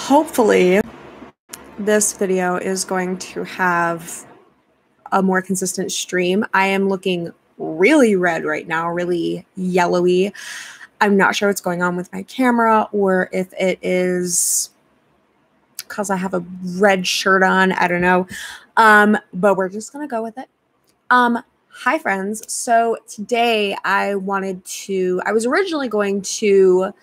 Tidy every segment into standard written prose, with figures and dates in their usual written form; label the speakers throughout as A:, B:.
A: Hopefully this video is going to have a more consistent stream. I am looking really red right now, really yellowy. I'm not sure what's going on with my camera or if it is because I have a red shirt on. I don't know. But we're just going to go with it. Hi friends. So today I was originally going to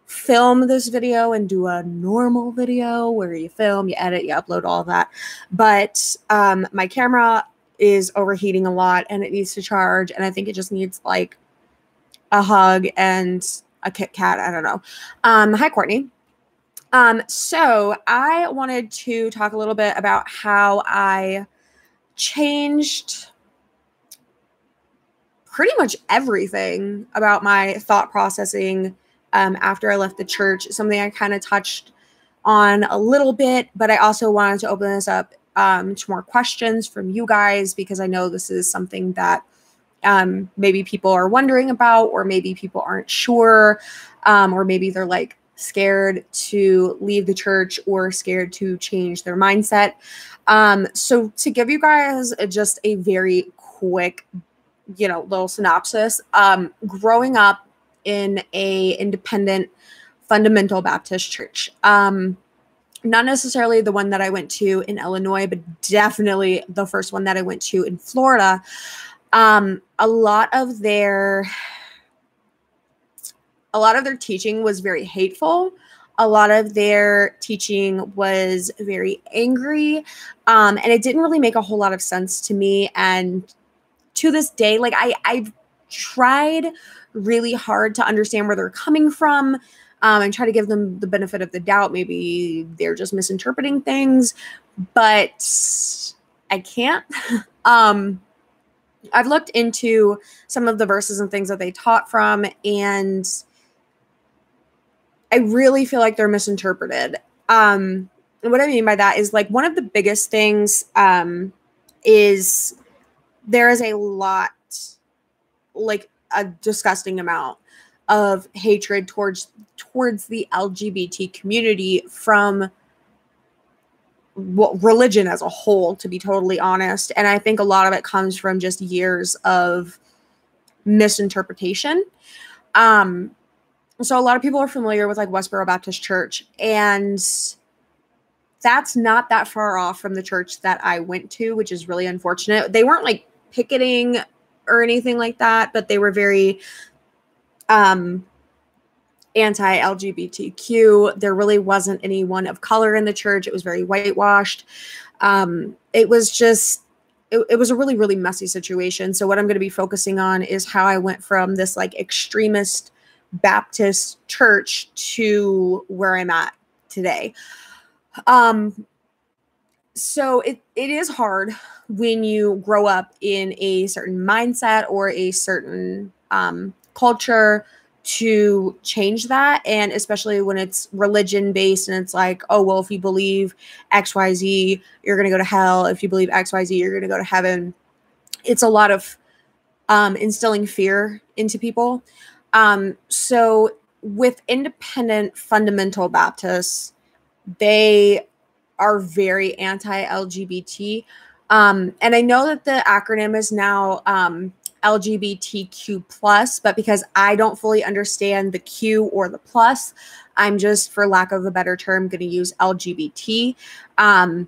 A: film this video and do a normal video where you film, you edit, you upload, all of that. But my camera is overheating a lot and it needs to charge, and I think it just needs like a hug and a Kit Kat. I don't know. Hi, Courtney. So I wanted to talk a little bit about how I changed pretty much everything about my thought processing after I left the church. Something I kind of touched on a little bit, but I also wanted to open this up to more questions from you guys, because I know this is something that maybe people are wondering about, or maybe people aren't sure, or maybe they're like scared to leave the church or scared to change their mindset. So to give you guys just a very quick, little synopsis, growing up in a independent fundamental Baptist church, not necessarily the one that I went to in Illinois, but definitely the first one that I went to in Florida. A lot of their teaching was very hateful. A lot of their teaching was very angry. And it didn't really make a whole lot of sense to me. And to this day, like I've tried really hard to understand where they're coming from, and try to give them the benefit of the doubt. Maybe they're just misinterpreting things, but I can't. I've looked into some of the verses and things that they taught from, and I really feel like they're misinterpreted. And what I mean by that is, like, one of the biggest things is there is a lot, like a disgusting amount of hatred towards the LGBT community from religion as a whole, to be totally honest. And I think a lot of it comes from just years of misinterpretation. So a lot of people are familiar with like Westboro Baptist Church, and that's not that far off from the church that I went to, which is really unfortunate. They weren't like picketing or anything like that, but they were very anti-LGBTQ. There really wasn't anyone of color in the church. It was very whitewashed. It was a really, really messy situation. So what I'm going to be focusing on is how I went from this like extremist Baptist church to where I'm at today. So it is hard when you grow up in a certain mindset or a certain culture to change that. And especially when it's religion based and it's like, oh, well, if you believe XYZ, you're going to go to hell. If you believe XYZ, you're going to go to heaven. It's a lot of instilling fear into people. So with independent fundamental Baptists, they are very anti-LGBT. And I know that the acronym is now LGBTQ+, but because I don't fully understand the Q or the plus, I'm just, for lack of a better term, going to use LGBT. I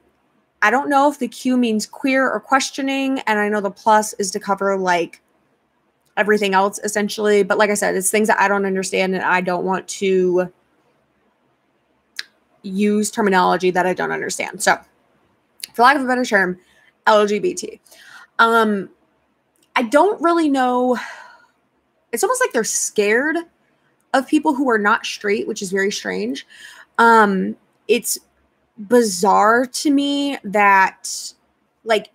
A: don't know if the Q means queer or questioning, and I know the plus is to cover like everything else essentially. But like I said, it's things that I don't understand, and I don't want to use terminology that I don't understand. So for lack of a better term, LGBT. I don't really know. It's almost like they're scared of people who are not straight, which is very strange. It's bizarre to me that like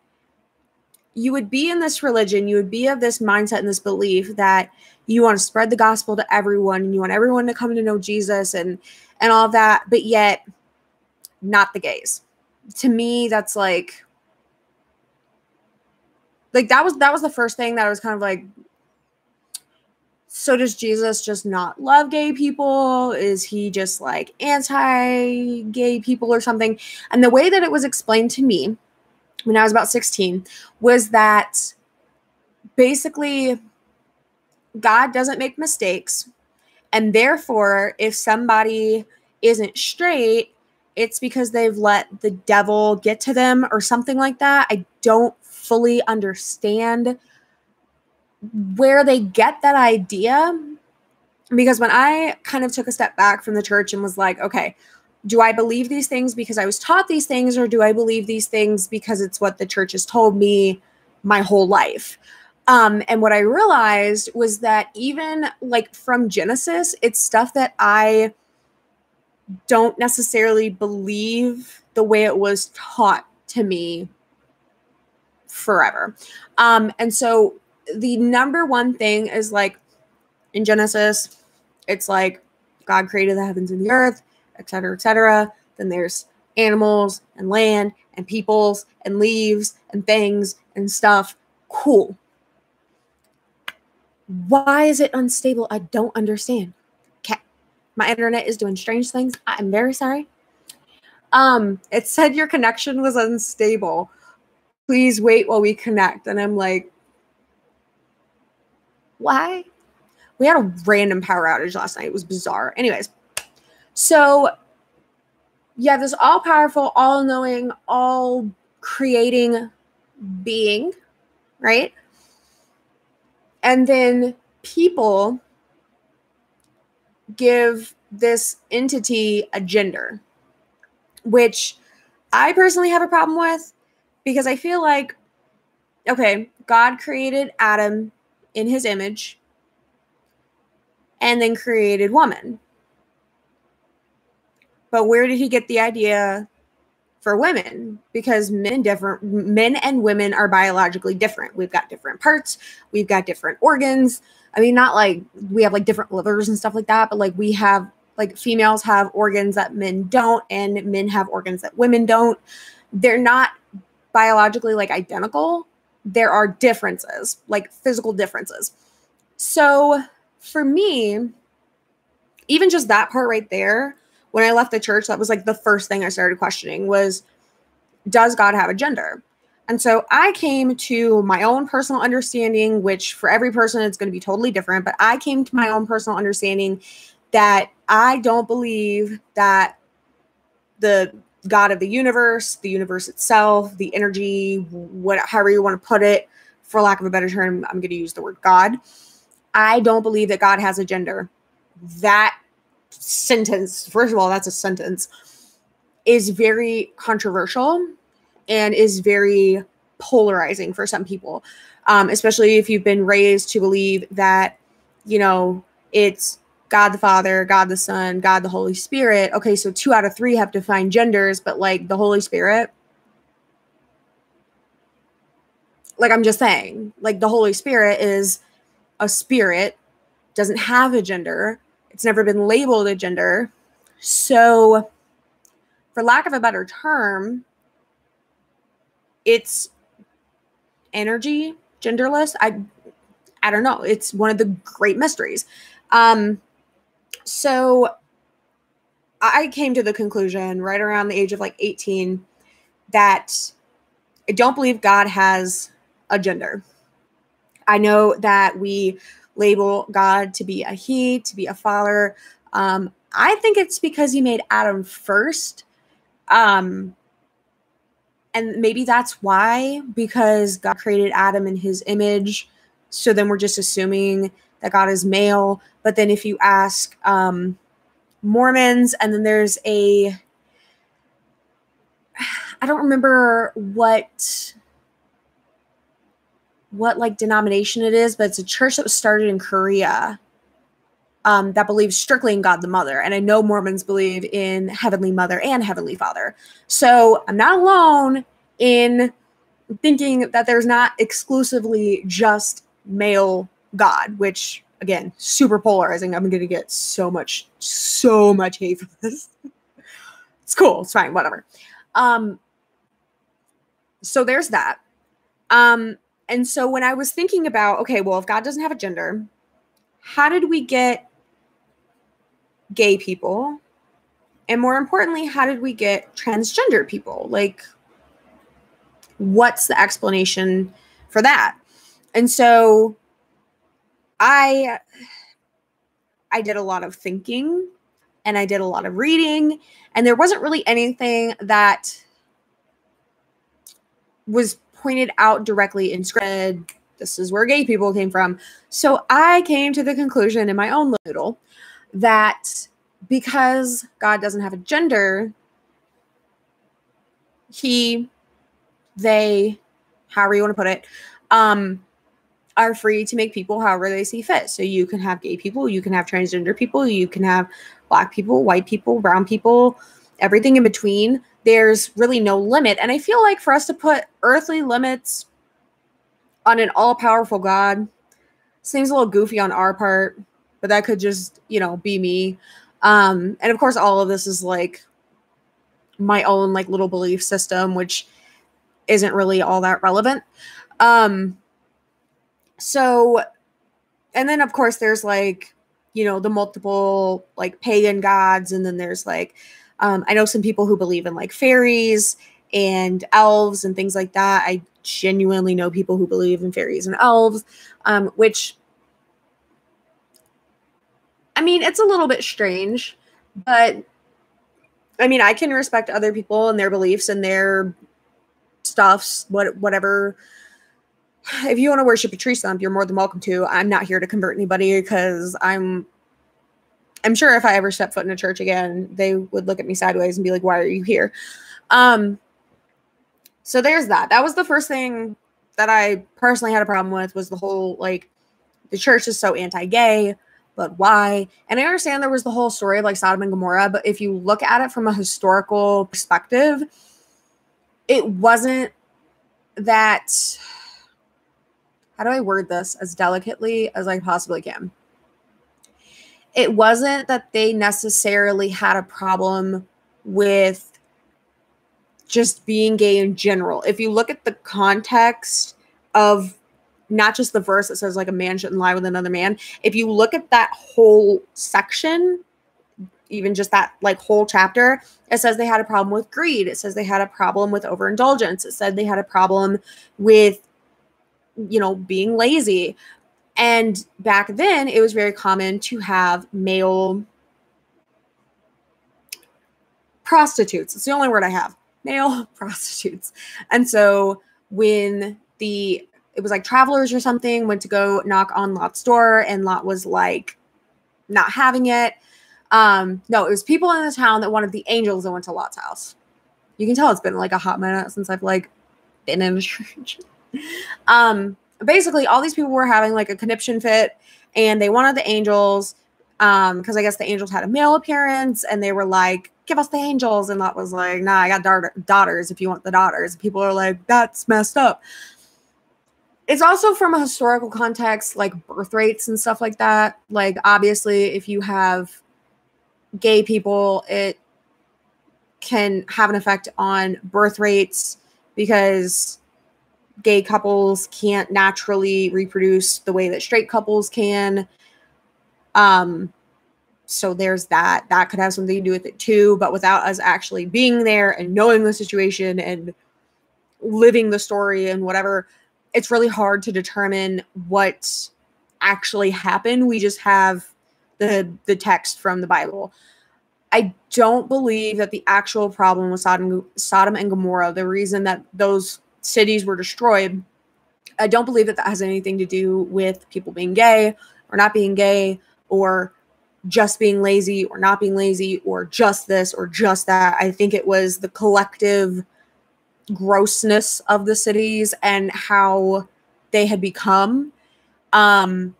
A: you would be in this religion, you would be of this mindset and this belief that you want to spread the gospel to everyone and you want everyone to come to know Jesus and all of that, but yet not the gays. To me, that's like that was the first thing that I was kind of like So does Jesus just not love gay people? Is he just like anti-gay people or something? And the way that it was explained to me when I was about 16 was that basically God doesn't make mistakes. And therefore, if somebody isn't straight, it's because they've let the devil get to them or something like that. I don't fully understand where they get that idea. Because when I kind of took a step back from the church and was like, okay, do I believe these things because I was taught these things, or do I believe these things because it's what the church has told me my whole life? And what I realized was that even like from Genesis, it's stuff that I don't necessarily believe the way it was taught to me forever. And so the number one thing is like in Genesis, it's like God created the heavens and the earth, et cetera, et cetera. Then there's animals and land and peoples and leaves and things and stuff. Cool. Why is it unstable? I don't understand. Okay. My internet is doing strange things. I'm very sorry. It said your connection was unstable. Please wait while we connect. And I'm like, why? We had a random power outage last night. It was bizarre. Anyways, so yeah, this all-powerful, all-knowing, all-creating being, right? And then people give this entity a gender, which I personally have a problem with, because I feel like, okay, God created Adam in his image and then created woman. But where did he get the idea for women? Because men and women are biologically different. We've got different parts. We've got different organs. I mean, not like we have like different livers and stuff like that, but like we have like females have organs that men don't, and men have organs that women don't. They're not biologically like identical. There are differences, like physical differences. So for me, even just that part right there, when I left the church, that was like the first thing I started questioning was, does God have a gender? And so I came to my own personal understanding, which for every person it's going to be totally different, but I came to my own personal understanding that I don't believe that the God of the universe itself, the energy, however you want to put it, for lack of a better term, I'm going to use the word God. I don't believe that God has a gender. That sentence, first of all, that's a sentence, is very controversial and is very polarizing for some people, especially if you've been raised to believe that, you know, it's God the Father, God the Son, God the Holy Spirit. Okay, so 2 out of 3 have defined genders, but like the Holy Spirit, like I'm just saying, like the Holy Spirit is a spirit, doesn't have a gender. It's never been labeled a gender. So for lack of a better term, it's energy, genderless. I don't know. It's one of the great mysteries. So I came to the conclusion right around the age of like 18 that I don't believe God has a gender. I know that we label God to be a he, to be a father. I think it's because he made Adam first. And maybe that's why, because God created Adam in his image. So then we're just assuming that God is male. But then if you ask Mormons, and then there's I don't remember what like denomination it is, but it's a church that was started in Korea that believes strictly in God the Mother. And I know Mormons believe in Heavenly Mother and Heavenly Father. So I'm not alone in thinking that there's not exclusively just male God, which again, super polarizing. I'm going to get so much hate for this. It's cool. It's fine. Whatever. So there's that. And so when I was thinking about, okay, well, if God doesn't have a gender, how did we get gay people? And more importantly, how did we get transgender people? Like, what's the explanation for that? And so I did a lot of thinking and I did a lot of reading, and there wasn't really anything that was pointed out directly in scripture. This is where gay people came from. So I came to the conclusion in my own little that because God doesn't have a gender, he, they, however you want to put it, are free to make people however they see fit. So you can have gay people, you can have transgender people, you can have black people, white people, brown people, everything in between. There's really no limit. And I feel like for us to put earthly limits on an all-powerful God seems a little goofy on our part, but that could just, you know, be me. And of course, all of this is like my own like little belief system, which isn't really all that relevant. So, and then of course there's like, you know, the multiple like pagan gods. And then there's like, I know some people who believe in like fairies and elves and things like that. I genuinely know people who believe in fairies and elves, which, I mean, it's a little bit strange, but I mean, I can respect other people and their beliefs and their stuffs, whatever. If you want to worship a tree stump, you're more than welcome to. I'm not here to convert anybody because I'm sure if I ever step foot in a church again, they would look at me sideways and be like, why are you here? So there's that. That was the first thing that I personally had a problem with, was the whole, like, the church is so anti-gay, but why? And I understand there was the whole story of like Sodom and Gomorrah, but if you look at it from a historical perspective, it wasn't that, how do I word this as delicately as I possibly can? It wasn't that they necessarily had a problem with just being gay in general. If you look at the context of not just the verse that says like a man shouldn't lie with another man, if you look at that whole section, even just that like whole chapter, it says they had a problem with greed. It says they had a problem with overindulgence. It said they had a problem with, you know, being lazy. And back then it was very common to have male prostitutes. It's the only word I have. Male prostitutes. And so when it was like travelers or something went to go knock on Lot's door and Lot was like not having it. No, it was people in the town that wanted the angels that went to Lot's house. You can tell it's been like a hot minute since I've like been in a church. Basically all these people were having like a conniption fit and they wanted the angels because I guess the angels had a male appearance and they were like, give us the angels. And Lot was like, nah, I got daughters if you want the daughters. People are like, that's messed up. It's also from a historical context, like birth rates and stuff like that. Like, obviously, if you have gay people, it can have an effect on birth rates because gay couples can't naturally reproduce the way that straight couples can. So there's that. That could have something to do with it too, but without us actually being there and knowing the situation and living the story and whatever, it's really hard to determine what actually happened. We just have the text from the Bible. I don't believe that the actual problem with Sodom and Gomorrah, the reason that those cities were destroyed, I don't believe that has anything to do with people being gay or not being gay or just being lazy or not being lazy or just this or just that. I think it was the collective grossness of the cities and how they had become. I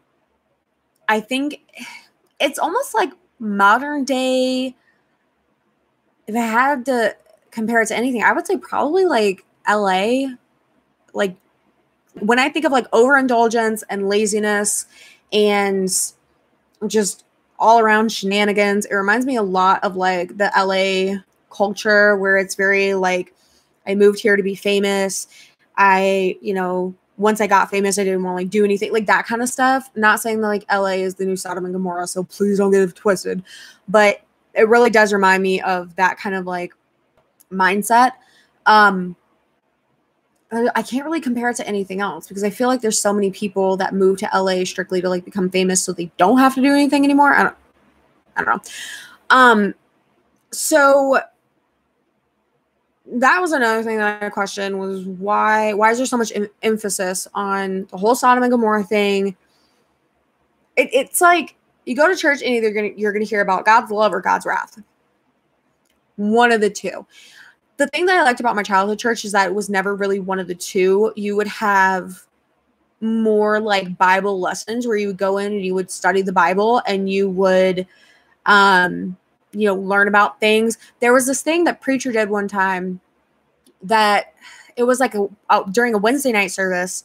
A: think it's almost like modern day. If I had to compare it to anything, I would say probably like LA. Like when I think of like overindulgence and laziness and just all around shenanigans, it reminds me a lot of like the LA culture where it's very like, I moved here to be famous. I, you know, once I got famous, I didn't want to like do anything like that kind of stuff. Not saying that like LA is the new Sodom and Gomorrah, so please don't get it twisted. But it really does remind me of that kind of like mindset. I can't really compare it to anything else because I feel like there's so many people that move to LA strictly to like become famous so they don't have to do anything anymore. I don't know. So that was another thing that I questioned was why is there so much emphasis on the whole Sodom and Gomorrah thing? It's like you go to church and either you're gonna hear about God's love or God's wrath. One of the two. The thing that I liked about my childhood church is that it was never really one of the two. You would have more like Bible lessons where you would go in and you would study the Bible and you would, learn about things. There was this thing that preacher did one time that it was like during a Wednesday night service,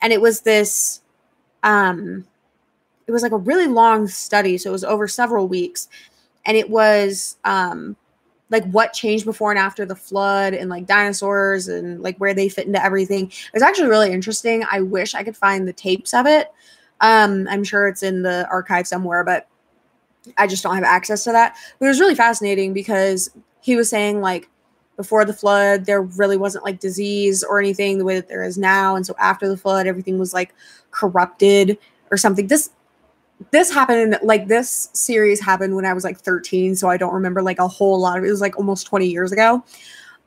A: and it was this, it was like a really long study. So it was over several weeks, and it was, like what changed before and after the flood and like dinosaurs and like where they fit into everything. It was actually really interesting. I wish I could find the tapes of it. I'm sure it's in the archive somewhere, but I just don't have access to that. But it was really fascinating because he was saying like before the flood, there really wasn't like disease or anything the way that there is now. And so after the flood, everything was like corrupted or something. This happened, like this series happened when I was like 13. So I don't remember like a whole lot of it. It was like almost 20 years ago.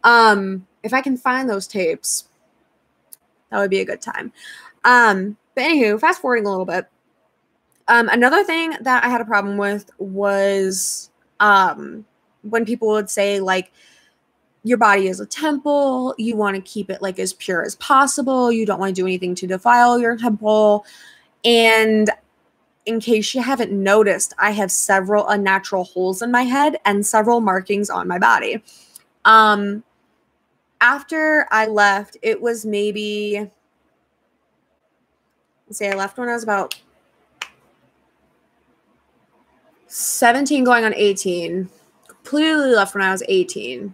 A: If I can find those tapes, that would be a good time. But anywho, fast forwarding a little bit. Another thing that I had a problem with was when people would say like, your body is a temple. You want to keep it like as pure as possible. You don't want to do anything to defile your temple. And in case you haven't noticed, I have several unnatural holes in my head and several markings on my body. After I left, it was maybe, let's say I left when I was about 17 going on 18. Completely left when I was 18.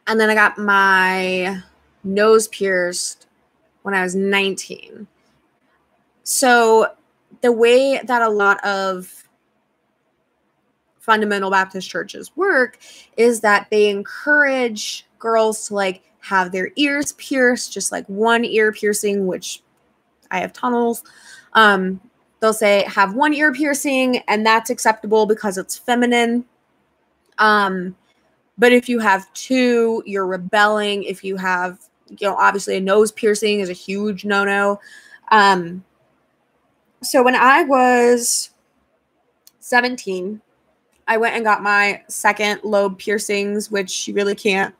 A: And then I got my nose pierced when I was 19. So the way that a lot of fundamental Baptist churches work is that they encourage girls to like have their ears pierced, just like one ear piercing, which I have tunnels. They'll say have one ear piercing and that's acceptable because it's feminine. But if you have two, you're rebelling. If you have, obviously a nose piercing is a huge no-no. So when I was 17, I went and got my second lobe piercings, which you really can't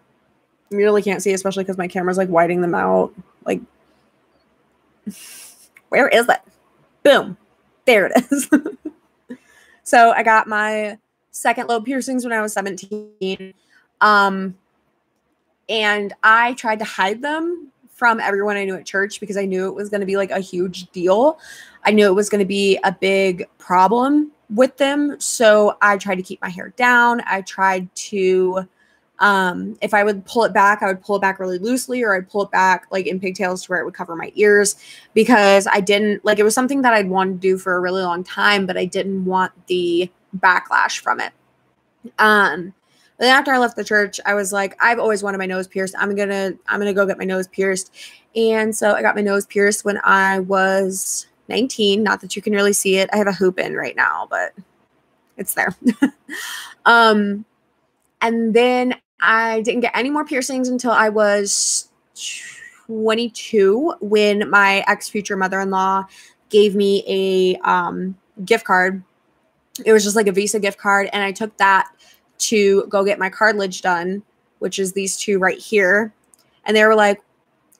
A: see, especially because my camera's like whiting them out. Like, where is it? Boom. There it is. So I got my second lobe piercings when I was 17. And I tried to hide them from everyone I knew at church because I knew it was going to be like a huge deal. I knew it was going to be a big problem with them. So I tried to keep my hair down. I tried to, if I would pull it back, I would pull it back really loosely, or I'd pull it back like in pigtails to where it would cover my ears, because I didn't like, it was something that I'd wanted to do for a really long time, but I didn't want the backlash from it. Then after I left the church, I was like, I've always wanted my nose pierced. I'm gonna go get my nose pierced. And so I got my nose pierced when I was 19. Not that you can really see it. I have a hoop in right now, but it's there. And then I didn't get any more piercings until I was 22, when my ex-future mother-in-law gave me a gift card. It was just like a Visa gift card, and I took that to go get my cartilage done, which is these two right here. And they were like,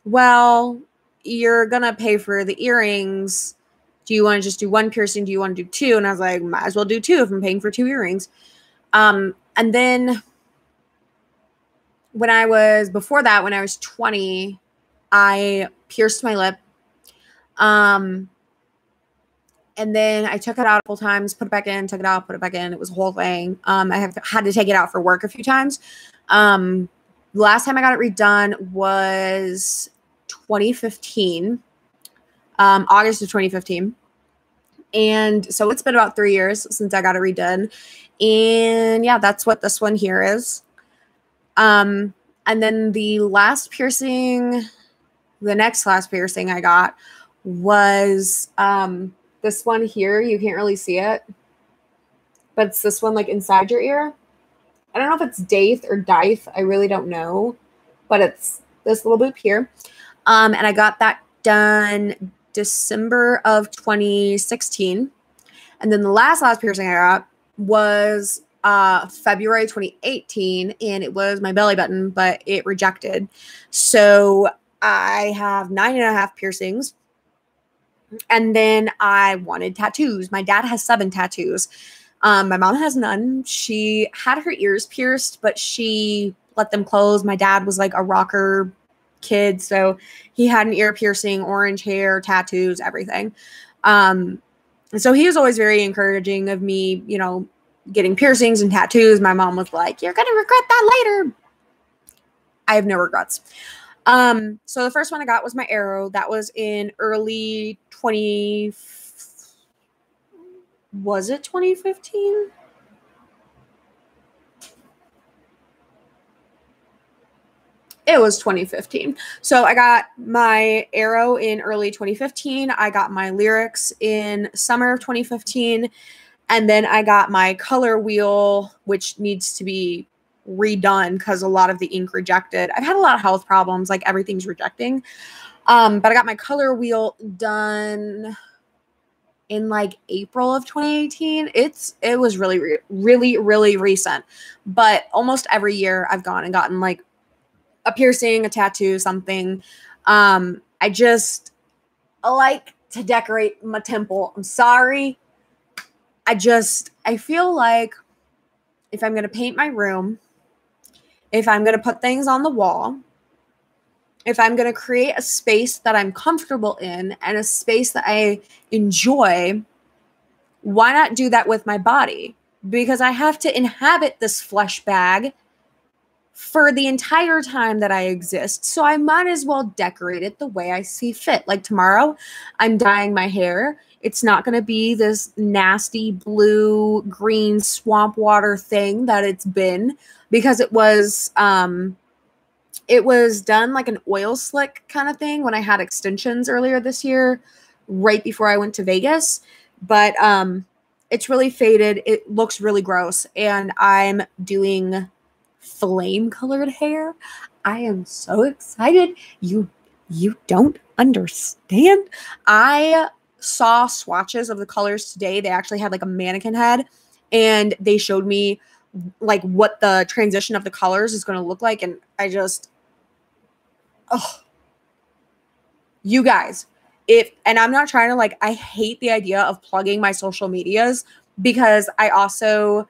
A: well, you're going to pay for the earrings. Do you want to just do one piercing? Do you want to do two? And I was like, might as well do two if I'm paying for two earrings. And then before that, when I was 20, I pierced my lip. And then I took it out a couple times, put it back in, took it out, put it back in. It was a whole thing. I have had to take it out for work a few times. The last time I got it redone was 2015, August of 2015. And so it's been about 3 years since I got it redone. And yeah, that's what this one here is. And then the next last piercing I got was this one here. You can't really see it, but it's this one like inside your ear. I don't know if it's Daith or Dith. I really don't know, but it's this little boop here. And I got that done December of 2016. And then the last piercing I got was February 2018, and it was my belly button, but it rejected. So I have 9.5 piercings. And then I wanted tattoos. My dad has 7 tattoos. My mom has none. She had her ears pierced, but she let them close. My dad was like a rocker kid, so he had an ear piercing, orange hair, tattoos, everything. So he was always very encouraging of me, you know, getting piercings and tattoos. My mom was like, "You're gonna regret that later." I have no regrets. So the first one I got was my arrow. That was in early 2015? It was 2015. So I got my arrow in early 2015. I got my lyrics in summer of 2015. And then I got my color wheel, which needs to be redone because a lot of the ink rejected. I've had a lot of health problems, like everything's rejecting. But I got my color wheel done in like April of 2018. It was really recent. But almost every year I've gone and gotten like a piercing, a tattoo, something. I just like to decorate my temple. I'm sorry. I feel like if I'm going to paint my room, if I'm going to put things on the wall, if I'm going to create a space that I'm comfortable in and a space that I enjoy, why not do that with my body? Because I have to inhabit this flesh bag for the entire time that I exist. So I might as well decorate it the way I see fit. Like tomorrow, I'm dyeing my hair. It's not going to be this nasty blue, green swamp water thing that it's been, because it was done like an oil slick kind of thing when I had extensions earlier this year, right before I went to Vegas. But it's really faded. It looks really gross. And I'm doing flame colored hair. I am so excited. You don't understand. I saw swatches of the colors today. They actually had like a mannequin head, and they showed me like what the transition of the colors is going to look like. And I just, you guys, and I'm not trying to like, I hate the idea of plugging my social medias, because I also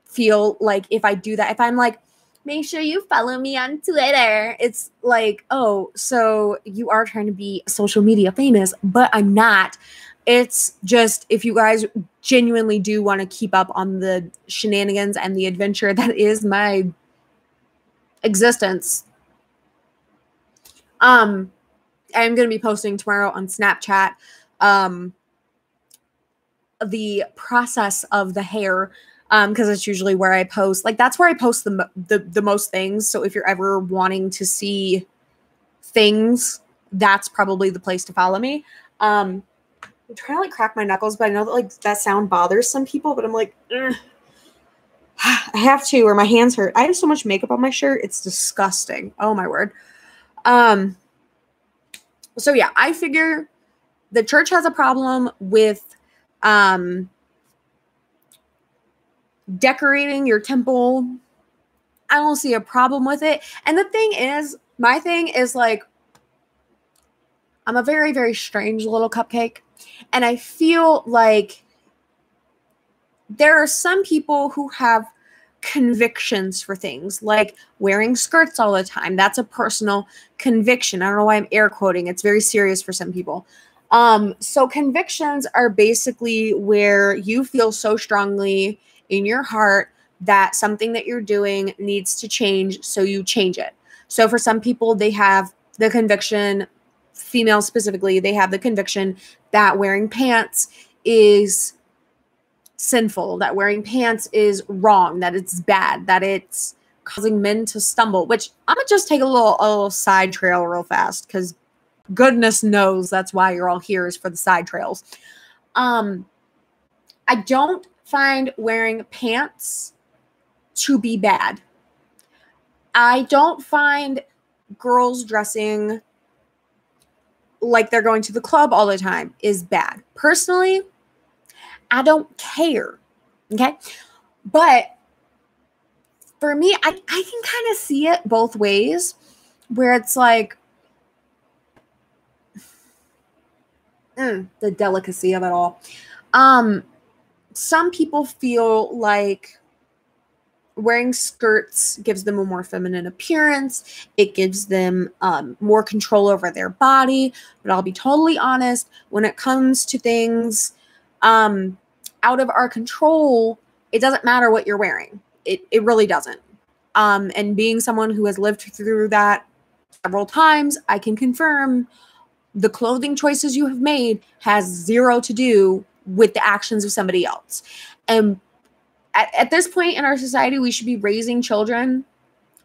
A: feel like if I do that, if I'm like, make sure you follow me on Twitter, it's like, oh, so you are trying to be social media famous, but I'm not. It's just, if you guys genuinely do want to keep up on the shenanigans and the adventure that is my existence, I'm going to be posting tomorrow on Snapchat the process of the hair, because it's usually where I post. Like, that's where I post the most things. So if you're ever wanting to see things, that's probably the place to follow me. I'm trying to like crack my knuckles, but I know that like that sound bothers some people, but I'm like, ugh. I have to, or my hands hurt. I have so much makeup on my shirt. It's disgusting. Oh my word. So yeah, I figure the church has a problem with decorating your temple. I don't see a problem with it. And the thing is, my thing is like, I'm a very, very strange little cupcake. And I feel like there are some people who have convictions for things, like wearing skirts all the time. That's a personal conviction. I don't know why I'm air quoting. It's very serious for some people. So convictions are basically where you feel so strongly in your heart that something that you're doing needs to change, so you change it. So for some people, they have the conviction, females specifically, they have the conviction that wearing pants is sinful, that wearing pants is wrong, that it's bad, that it's causing men to stumble, which I'm gonna just take a little side trail real fast, because goodness knows that's why you're all here, is for the side trails. I don't find wearing pants to be bad. I don't find girls dressing like they're going to the club all the time is bad. Personally, I don't care. Okay. But for me, I can kind of see it both ways, where it's like, the delicacy of it all. Some people feel like wearing skirts gives them a more feminine appearance. It gives them more control over their body. But I'll be totally honest, when it comes to things out of our control, it doesn't matter what you're wearing. It really doesn't. And being someone who has lived through that several times, I can confirm the clothing choices you have made has zero to do with the actions of somebody else. And at this point in our society, we should be raising children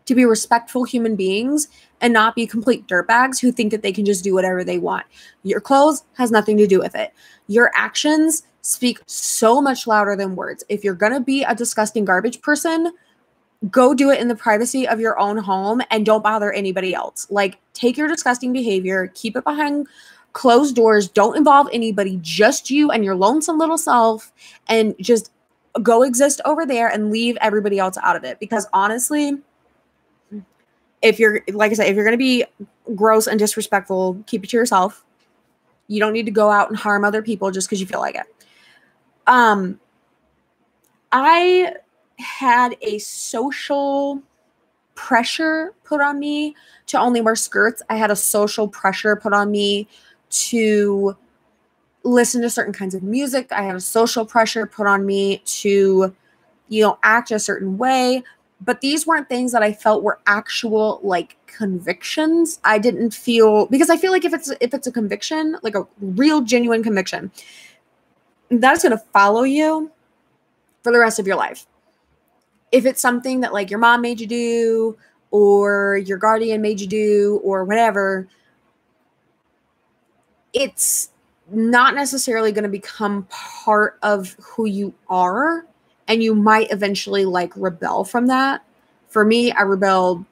A: to be respectful human beings and not be complete dirtbags who think that they can just do whatever they want. Your clothes has nothing to do with it. Your actions speak so much louder than words. If you're going to be a disgusting garbage person, go do it in the privacy of your own home and don't bother anybody else. Like, take your disgusting behavior, keep it behind closed doors, don't involve anybody, just you and your lonesome little self, and just go exist over there and leave everybody else out of it. Because honestly, if you're, like I said, if you're going to be gross and disrespectful, keep it to yourself. You don't need to go out and harm other people just because you feel like it. I had a social pressure put on me to only wear skirts. I had a social pressure put on me to listen to certain kinds of music. I had a social pressure put on me to, act a certain way. But these weren't things that I felt were actual like convictions. I didn't feel, because I feel like if it's a conviction, like a real genuine conviction, that's going to follow you for the rest of your life. If it's something that like your mom made you do or your guardian made you do or whatever, it's not necessarily going to become part of who you are, and you might eventually like rebel from that. For me, I rebelled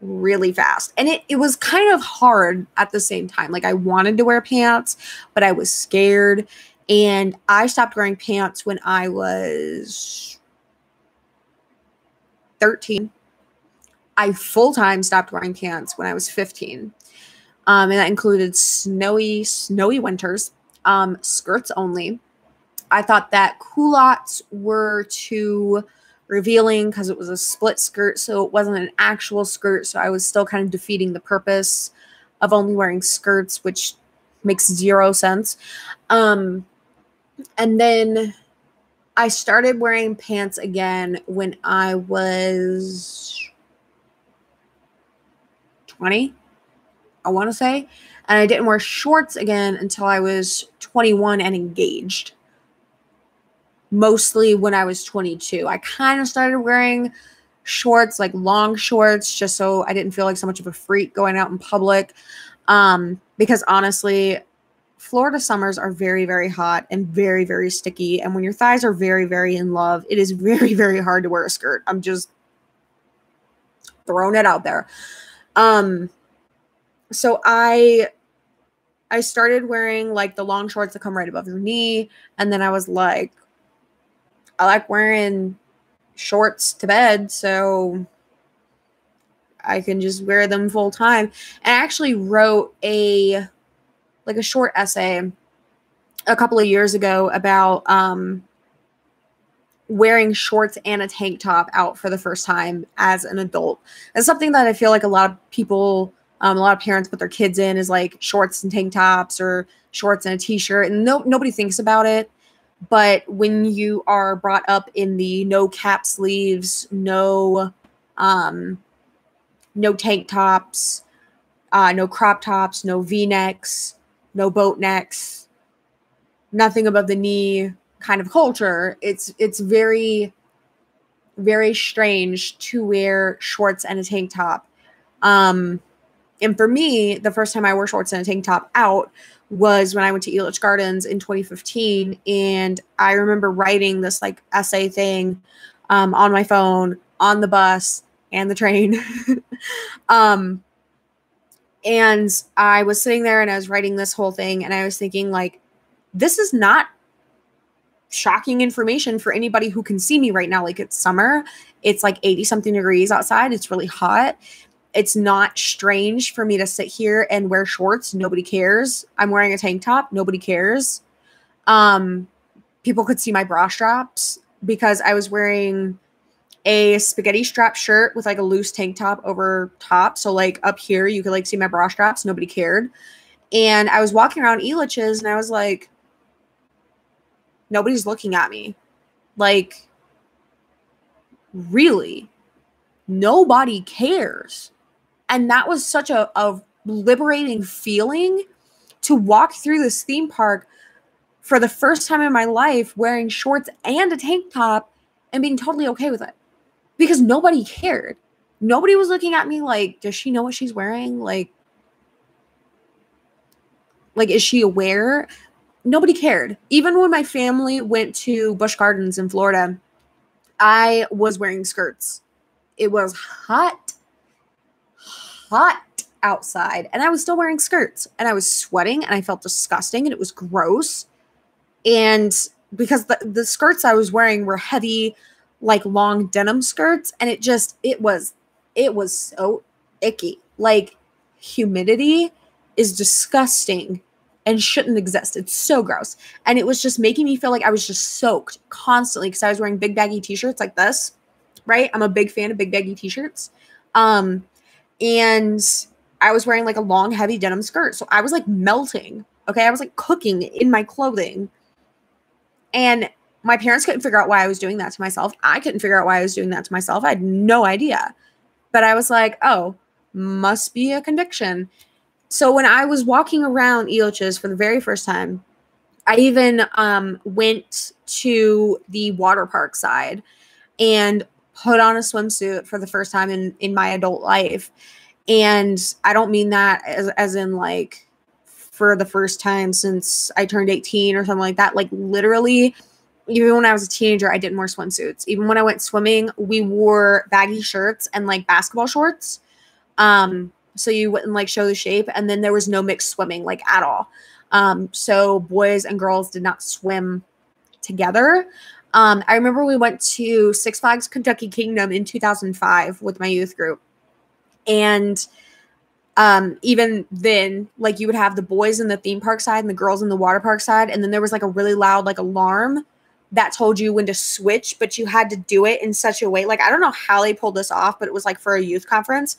A: really fast, and it was kind of hard at the same time. Like, I wanted to wear pants, but I was scared, and I stopped wearing pants when I was 13. I full-time stopped wearing pants when I was 15. And that included snowy winters, skirts only. I thought that culottes were too revealing because it was a split skirt, so it wasn't an actual skirt. So I was still kind of defeating the purpose of only wearing skirts, which makes zero sense. And then I started wearing pants again when I was 20, I want to say. And I didn't wear shorts again until I was 21 and engaged. Mostly when I was 22. I kind of started wearing shorts, like long shorts, just so I didn't feel like so much of a freak going out in public. Because honestly, Florida summers are very, very hot and very, very sticky. And when your thighs are very, very in love, it is very, very hard to wear a skirt. I'm just throwing it out there. So I started wearing like the long shorts that come right above your knee. And then I was like, I like wearing shorts to bed, so I can just wear them full time. And I actually wrote a short essay a couple of years ago about wearing shorts and a tank top out for the first time as an adult. It's something that I feel like a lot of people, a lot of parents put their kids in, is like shorts and tank tops or shorts and a t-shirt, and nobody thinks about it. But when you are brought up in the no cap sleeves, no tank tops, No crop tops, no V-necks, no boat necks, nothing above the knee kind of culture. It's very, very strange to wear shorts and a tank top. And for me, the first time I wore shorts and a tank top out was when I went to Elitch Gardens in 2015. And I remember writing this like essay thing on my phone, on the bus and the train. And I was sitting there and I was writing this whole thing and I was thinking like, this is not shocking information for anybody who can see me right now. Like it's summer, it's like 80 something degrees outside. It's really hot. It's not strange for me to sit here and wear shorts. Nobody cares. I'm wearing a tank top. Nobody cares. People could see my bra straps because I was wearing a spaghetti strap shirt with like a loose tank top over top. So like up here, you could like see my bra straps. Nobody cared. And I was walking around Elitch's and I was like, nobody's looking at me. Like, really? Nobody cares. And that was such a liberating feeling to walk through this theme park for the first time in my life wearing shorts and a tank top and being totally okay with it. Because nobody cared. Nobody was looking at me like, does she know what she's wearing? Like, is she aware? Nobody cared. Even when my family went to Busch Gardens in Florida, I was wearing skirts. It was hot outside, and I was still wearing skirts, and I was sweating, and I felt disgusting, and it was gross. And because the skirts I was wearing were heavy, like long denim skirts, and it was so icky. Like, humidity is disgusting and shouldn't exist. It's so gross. And it was just making me feel like I was just soaked constantly because I was wearing big baggy t-shirts like this, right? I'm a big fan of big baggy t-shirts. And I was wearing like a long, heavy denim skirt. So I was like melting. Okay. I was like cooking in my clothing. And my parents couldn't figure out why I was doing that to myself. I couldn't figure out why I was doing that to myself. I had no idea. But I was like, oh, must be a conviction. So when I was walking around Elitch's for the very first time, I even went to the water park side and put on a swimsuit for the first time in my adult life. And I don't mean that as in like for the first time since I turned 18 or something like that. Like literally, even when I was a teenager, I didn't wear swimsuits. Even when I went swimming, we wore baggy shirts and like basketball shorts. So you wouldn't like show the shape. And then there was no mixed swimming like at all. So boys and girls did not swim together. I remember we went to Six Flags Kentucky Kingdom in 2005 with my youth group. And even then, like you would have the boys in the theme park side and the girls in the water park side. And then there was like a really loud like alarm that told you when to switch, but you had to do it in such a way. Like, I don't know how they pulled this off, but it was like for a youth conference.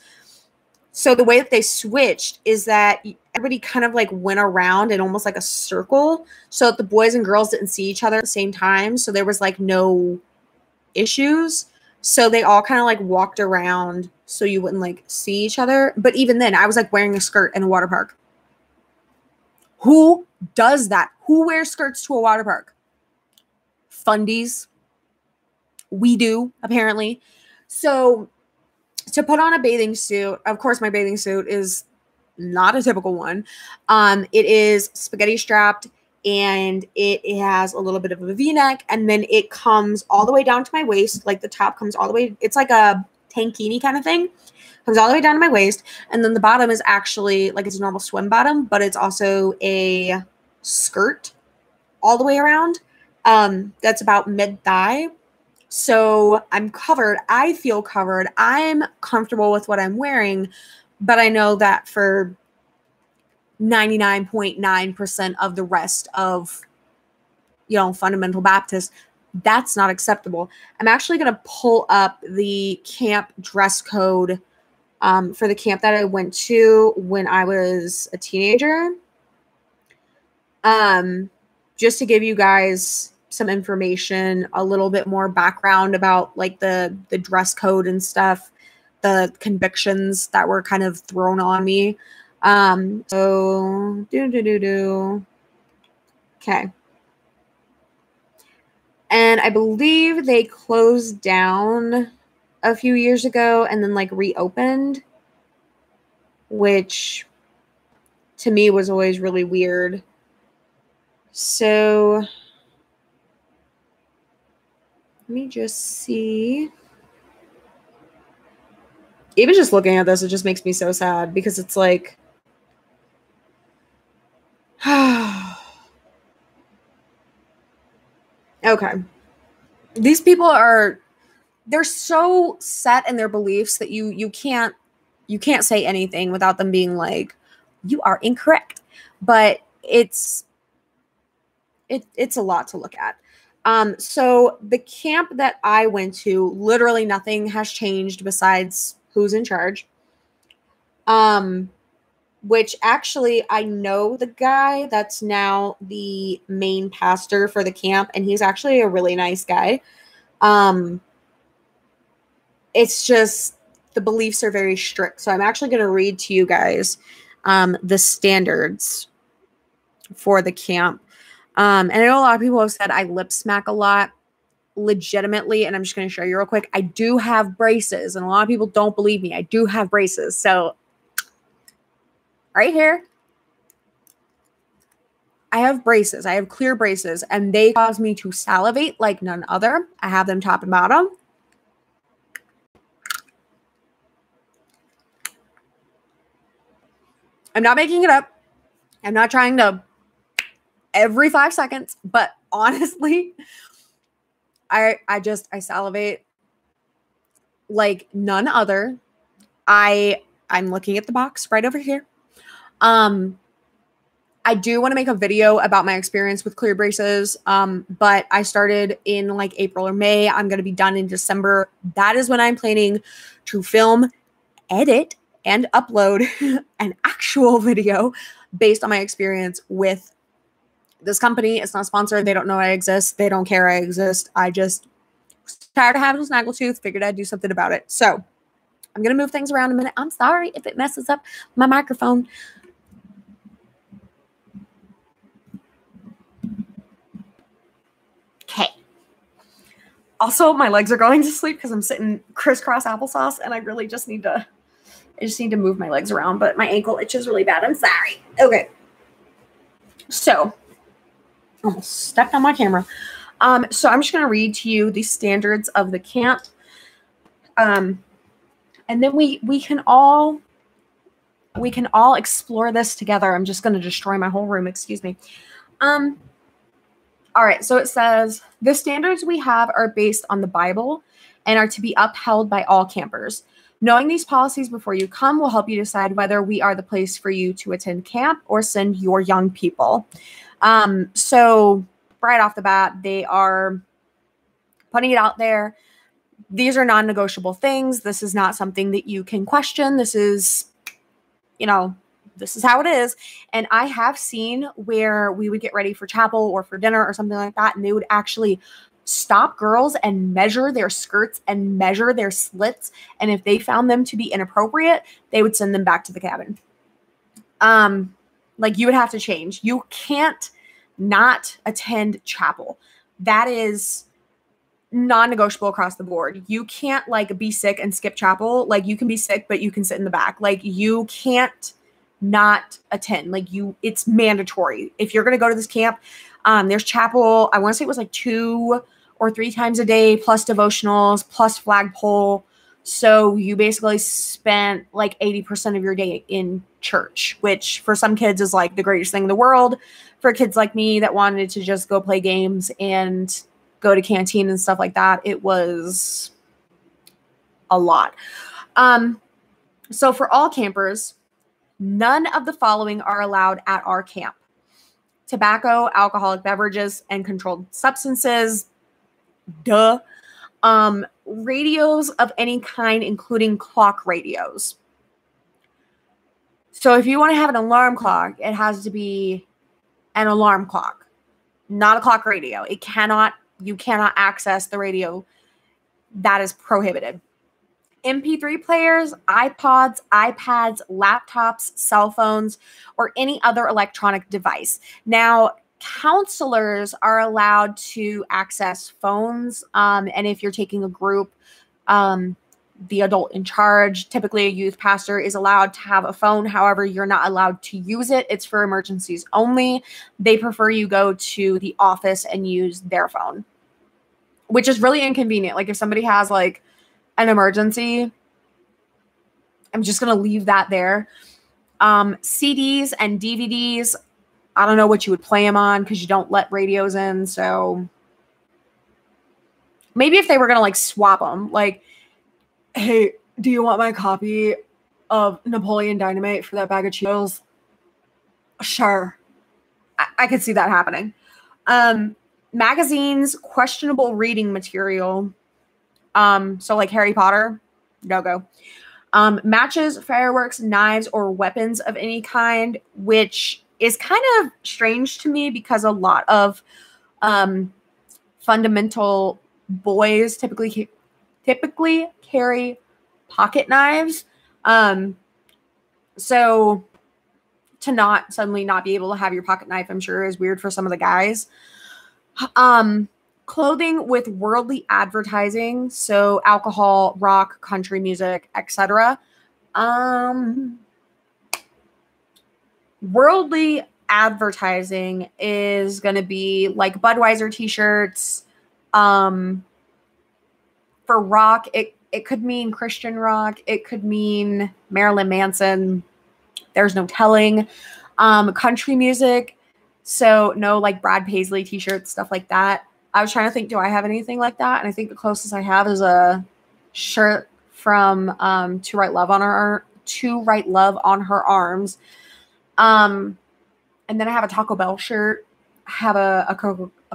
A: So the way that they switched is that everybody kind of like went around in almost like a circle so that the boys and girls didn't see each other at the same time. So there was like no issues. So they all kind of like walked around so you wouldn't like see each other. But even then, I was like wearing a skirt in a water park. Who does that? Who wears skirts to a water park? Fundies. We do, apparently. So to put on a bathing suit, of course, my bathing suit is not a typical one. It is spaghetti strapped and it has a little bit of a V-neck, and then it comes all the way down to my waist. Like the top comes all the way. It's like a tankini kind of thing. Comes all the way down to my waist. And then the bottom is actually like it's a normal swim bottom, but it's also a skirt all the way around. That's about mid-thigh. So I'm covered. I feel covered. I'm comfortable with what I'm wearing, but I know that for 99.9% of the rest of, fundamental Baptists, that's not acceptable. I'm actually going to pull up the camp dress code for the camp that I went to when I was a teenager. Just to give you guys some information, a little bit more background about like the dress code and stuff. the convictions that were kind of thrown on me. Okay. And I believe they closed down a few years ago and then like reopened, which to me was always really weird. So let me just see. Even just looking at this, it just makes me so sad because it's like, okay. These people they're so set in their beliefs that you can't say anything without them being like, you are incorrect. But it's a lot to look at. So the camp that I went to, literally nothing has changed besides who's in charge. Which actually I know the guy that's now the main pastor for the camp, and he's actually a really nice guy. It's just the beliefs are very strict. So I'm actually going to read to you guys the standards for the camp. And I know a lot of people have said I lip smack a lot, legitimately, and I'm just going to show you real quick. I do have braces, and a lot of people don't believe me. I do have braces. So right here, I have braces. I have clear braces, and they cause me to salivate like none other. I have them top and bottom. I'm not making it up. I'm not trying to every 5 seconds, but honestly, I salivate like none other. I'm looking at the box right over here. I do want to make a video about my experience with clear braces, but I started in like April or May. I'm going to be done in December. That is when I'm planning to film, edit, and upload an actual video based on my experience with this company. It's not sponsored. They don't know I exist. They don't care I exist. I just was tired of having a snaggletooth, figured I'd do something about it. So I'm going to move things around a minute. I'm sorry if it messes up my microphone. Okay. Also, my legs are going to sleep because I'm sitting crisscross applesauce, and I really just need to move my legs around, but my ankle itches really bad. I'm sorry. Okay. So, almost stepped on my camera. So I'm just going to read to you the standards of the camp. And then we can all explore this together. I'm just going to destroy my whole room. Excuse me. All right. So it says the standards we have are based on the Bible and are to be upheld by all campers. Knowing these policies before you come will help you decide whether we are the place for you to attend camp or send your young people. So right off the bat, they are putting it out there. These are non-negotiable things. This is not something that you can question. This is, this is how it is. And I have seen where we would get ready for chapel or for dinner or something like that, and they would actually stop girls and measure their skirts and measure their slits. And if they found them to be inappropriate, they would send them back to the cabin. Like you would have to change. You can't not attend chapel. That is non-negotiable across the board. You can't like be sick and skip chapel. Like you can be sick, but you can sit in the back. Like you can't not attend. Like it's mandatory. If you're going to go to this camp, there's chapel. I want to say it was like 2 or 3 times a day, plus devotionals, plus flagpole. So you basically spent like 80% of your day in church, which for some kids is like the greatest thing in the world. For kids like me that wanted to just go play games and go to canteen and stuff like that, it was a lot. So for all campers, none of the following are allowed at our camp: tobacco, alcoholic beverages, and controlled substances. Duh. Radios of any kind, including clock radios. So if you want to have an alarm clock, it has to be an alarm clock, not a clock radio. You cannot access the radio. That is prohibited. MP3 players, iPods, iPads, laptops, cell phones, or any other electronic device. Now, counselors are allowed to access phones, and if you're taking a group, the adult in charge, typically a youth pastor, is allowed to have a phone. However, you're not allowed to use it. It's for emergencies only. They prefer you go to the office and use their phone, which is really inconvenient. Like if somebody has like an emergency, I'm just going to leave that there. CDs and DVDs, I don't know what you would play them on because you don't let radios in. So maybe if they were going to like swap them, like, hey, do you want my copy of Napoleon Dynamite for that bag of Cheetos? Sure. I could see that happening. Magazines, questionable reading material. So like Harry Potter, no go. Matches, fireworks, knives, or weapons of any kind, which is kind of strange to me because a lot of fundamental boys typically carry pocket knives. So to not suddenly not be able to have your pocket knife, I'm sure is weird for some of the guys. Clothing with worldly advertising, so alcohol, rock, country music, etc. Worldly advertising is going to be like Budweiser t-shirts. For rock, it could mean Christian rock. It could mean Marilyn Manson. There's no telling. Country music, so no like Brad Paisley t-shirts, stuff like that. I was trying to think, do I have anything like that? And I think the closest I have is a shirt from To Write Love on Her Arms. And then I have a Taco Bell shirt. I have a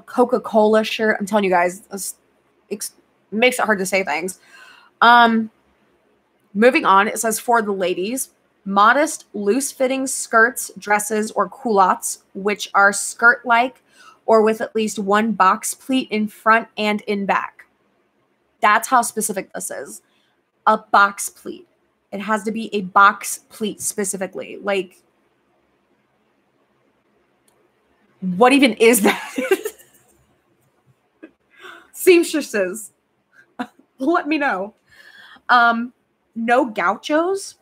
A: Coca-Cola shirt. I'm telling you guys, it makes it hard to say things. Moving on, it says for the ladies, modest, loose-fitting skirts, dresses, or culottes, which are skirt-like or with at least one box pleat in front and in back. That's how specific this is. A box pleat. It has to be a box pleat specifically. Like, what even is that? Seamstresses. Let me know. No gauchos.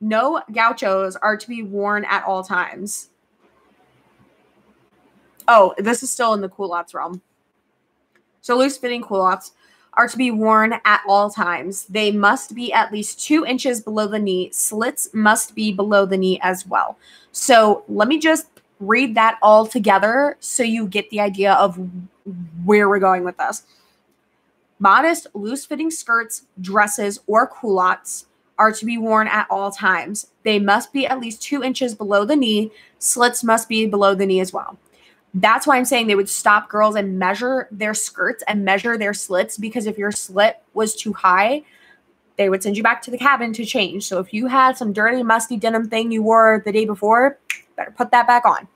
A: No gauchos are to be worn at all times. Oh, this is still in the culottes realm. So loose-fitting culottes are to be worn at all times. They must be at least 2 inches below the knee. Slits must be below the knee as well. So let me just read that all together so you get the idea of where we're going with this. Modest, loose-fitting skirts, dresses, or culottes are to be worn at all times. They must be at least 2 inches below the knee. Slits must be below the knee as well. That's why I'm saying they would stop girls and measure their skirts and measure their slits, because if your slit was too high, they would send you back to the cabin to change. So if you had some dirty, musty denim thing you wore the day before, better put that back on.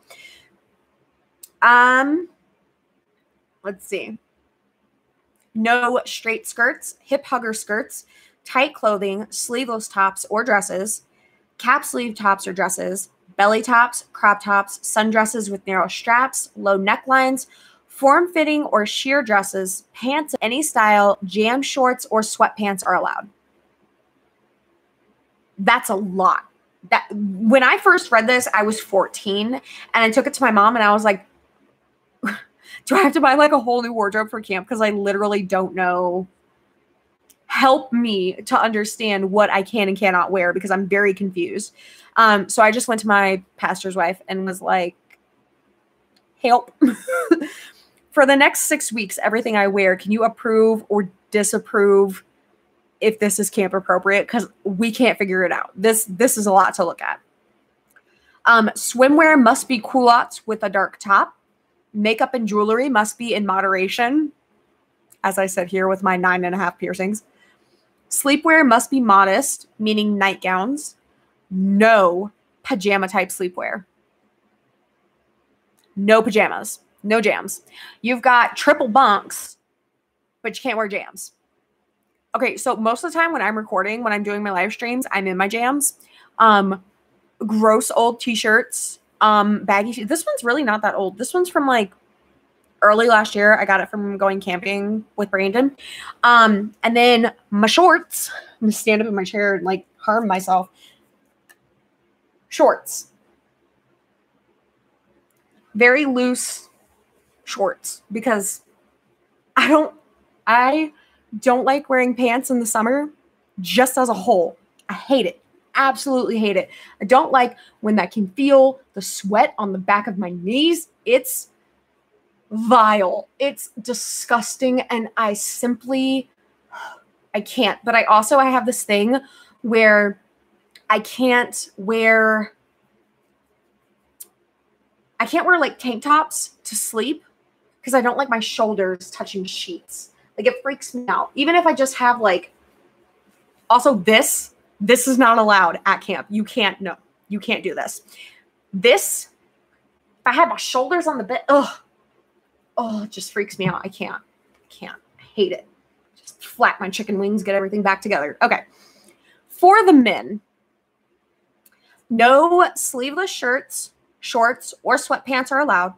A: Let's see. No straight skirts, hip hugger skirts, tight clothing, sleeveless tops or dresses, cap sleeve tops or dresses, belly tops, crop tops, sundresses with narrow straps, low necklines, form-fitting or sheer dresses, pants of any style, jam shorts, or sweatpants are allowed. That's a lot. That when I first read this, I was 14, and I took it to my mom, and I was like, do I have to buy like a whole new wardrobe for camp? Because I literally don't know. Help me to understand what I can and cannot wear, because I'm very confused. So I just went to my pastor's wife and was like, help. For the next 6 weeks, everything I wear, can you approve or disapprove if this is camp appropriate? Because we can't figure it out. This is a lot to look at. Swimwear must be culottes with a dark top. Makeup and jewelry must be in moderation. As I said here with my 9.5 piercings. Sleepwear must be modest, meaning nightgowns. No pajama type sleepwear. No pajamas. No jams. You've got triple bunks, but you can't wear jams. Okay, so most of the time when I'm recording, when I'm doing my live streams, I'm in my jams. Gross old t-shirts, baggy. This one's really not that old. This one's from like early last year. I got it from going camping with Brandon. And then my shorts. I'm gonna stand up in my chair and like harm myself. Shorts. Very loose shorts because I don't like wearing pants in the summer just as a whole. I hate it. Absolutely hate it. I don't like when I can feel the sweat on the back of my knees. It's vile. It's disgusting. And I can't. But I have this thing where I can't wear like tank tops to sleep because I don't like my shoulders touching sheets. Like it freaks me out. Even if I just have like, also this is not allowed at camp. You can't do this. This, if I have my shoulders on the bed, it just freaks me out. I can't. I hate it. Just flap my chicken wings, get everything back together. Okay. For the men, no sleeveless shirts, shorts, or sweatpants are allowed.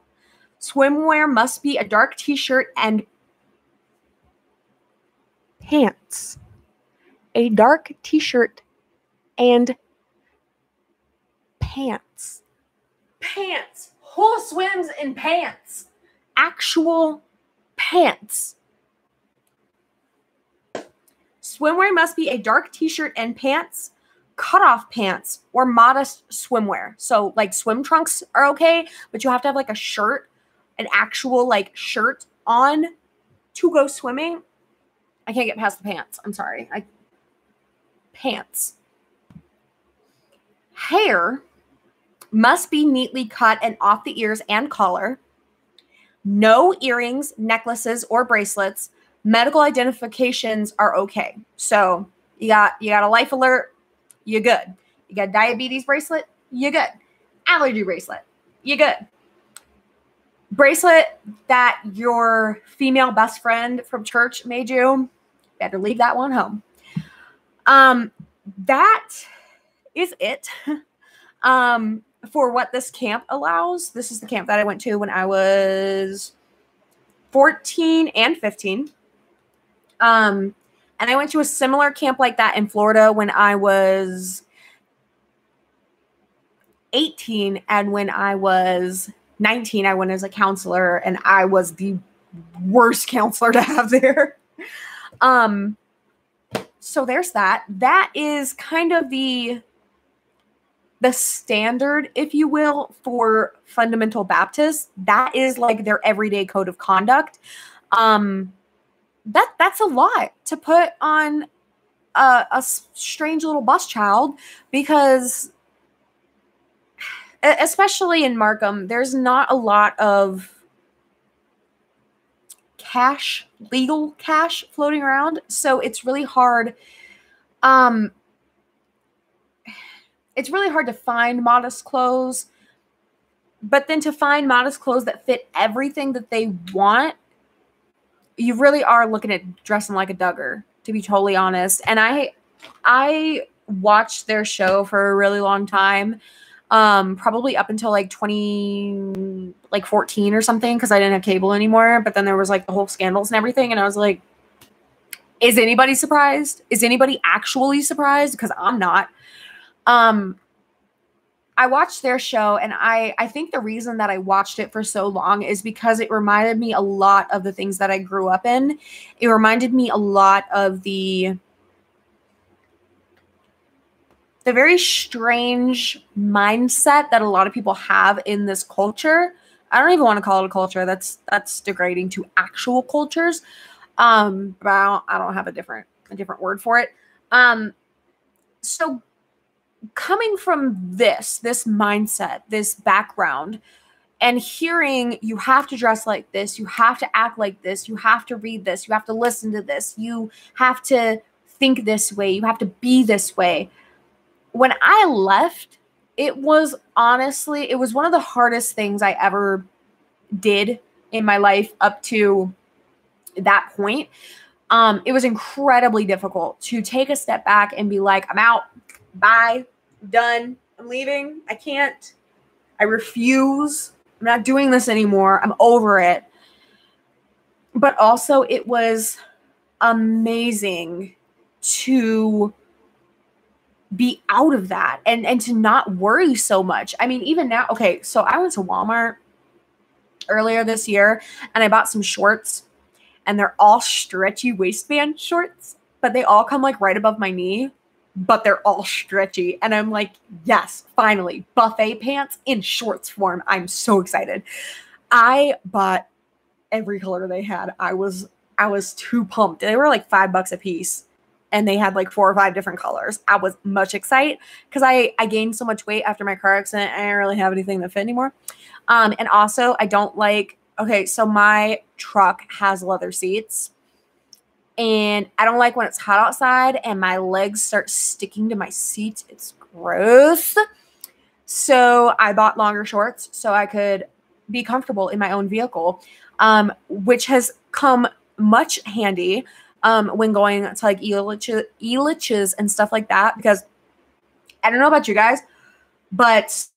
A: Swimwear must be a dark t-shirt and pants. A dark t-shirt and pants. Pants. Who swims in pants? Actual pants. Swimwear must be a dark t-shirt and pants, cutoff pants, or modest swimwear. So like swim trunks are okay, but you have to have like a shirt, an actual like shirt on to go swimming. I can't get past the pants. I'm sorry. Pants. Hair must be neatly cut and off the ears and collar. No earrings, necklaces, or bracelets. Medical identifications are okay. So you got a life alert, you're good. You got a diabetes bracelet, you're good. Allergy bracelet, you're good. Bracelet that your female best friend from church made you, better leave that one home. That is it for what this camp allows. This is the camp that I went to when I was 14 and 15. And I went to a similar camp like that in Florida when I was 18. And when I was 19, I went as a counselor, and I was the worst counselor to have there. So there's that. That is kind of the standard, if you will, for fundamental Baptists. That is like their everyday code of conduct. That's a lot to put on a strange little bus child, because especially in Markham, there's not a lot of legal cash floating around. So it's really hard. It's really hard to find modest clothes, but then to find modest clothes that fit everything that they want, you really are looking at dressing like a Duggar, to be totally honest. And I watched their show for a really long time, probably up until like 14 or something, because I didn't have cable anymore. But then there was like the whole scandals and everything, and I was like, is anybody surprised? Is anybody actually surprised? Because I'm not. I watched their show, and I think the reason that I watched it for so long is because it reminded me a lot of the things that I grew up in. It reminded me a lot of the very strange mindset that a lot of people have in this culture. I don't even want to call it a culture. That's degrading to actual cultures. But I don't have a different word for it. So coming from this mindset, this background, and hearing you have to dress like this, you have to act like this, you have to read this, you have to listen to this, you have to think this way, you have to be this way. When I left, it was one of the hardest things I ever did in my life up to that point, It was incredibly difficult to take a step back and be like, I'm out, bye, I'm done, I'm leaving, I can't, I refuse, I'm not doing this anymore, I'm over it. But also it was amazing to be out of that and to not worry so much. I mean, even now, okay, so I went to Walmart earlier this year and I bought some shorts, and they're all stretchy waistband shorts, but they all come like right above my knee, but they're all stretchy. And I'm like, yes, finally, buffet pants in shorts form. I'm so excited. I bought every color they had. I was too pumped. They were like $5 a piece, and they had like 4 or 5 different colors. I was much excited because I gained so much weight after my car accident. I didn't really have anything that fit anymore. And also I don't like, okay, so my truck has leather seats, and I don't like when it's hot outside and my legs start sticking to my seat. It's gross. So I bought longer shorts so I could be comfortable in my own vehicle, which has come much handy when going to like e-liches and stuff like that, because I don't know about you guys, but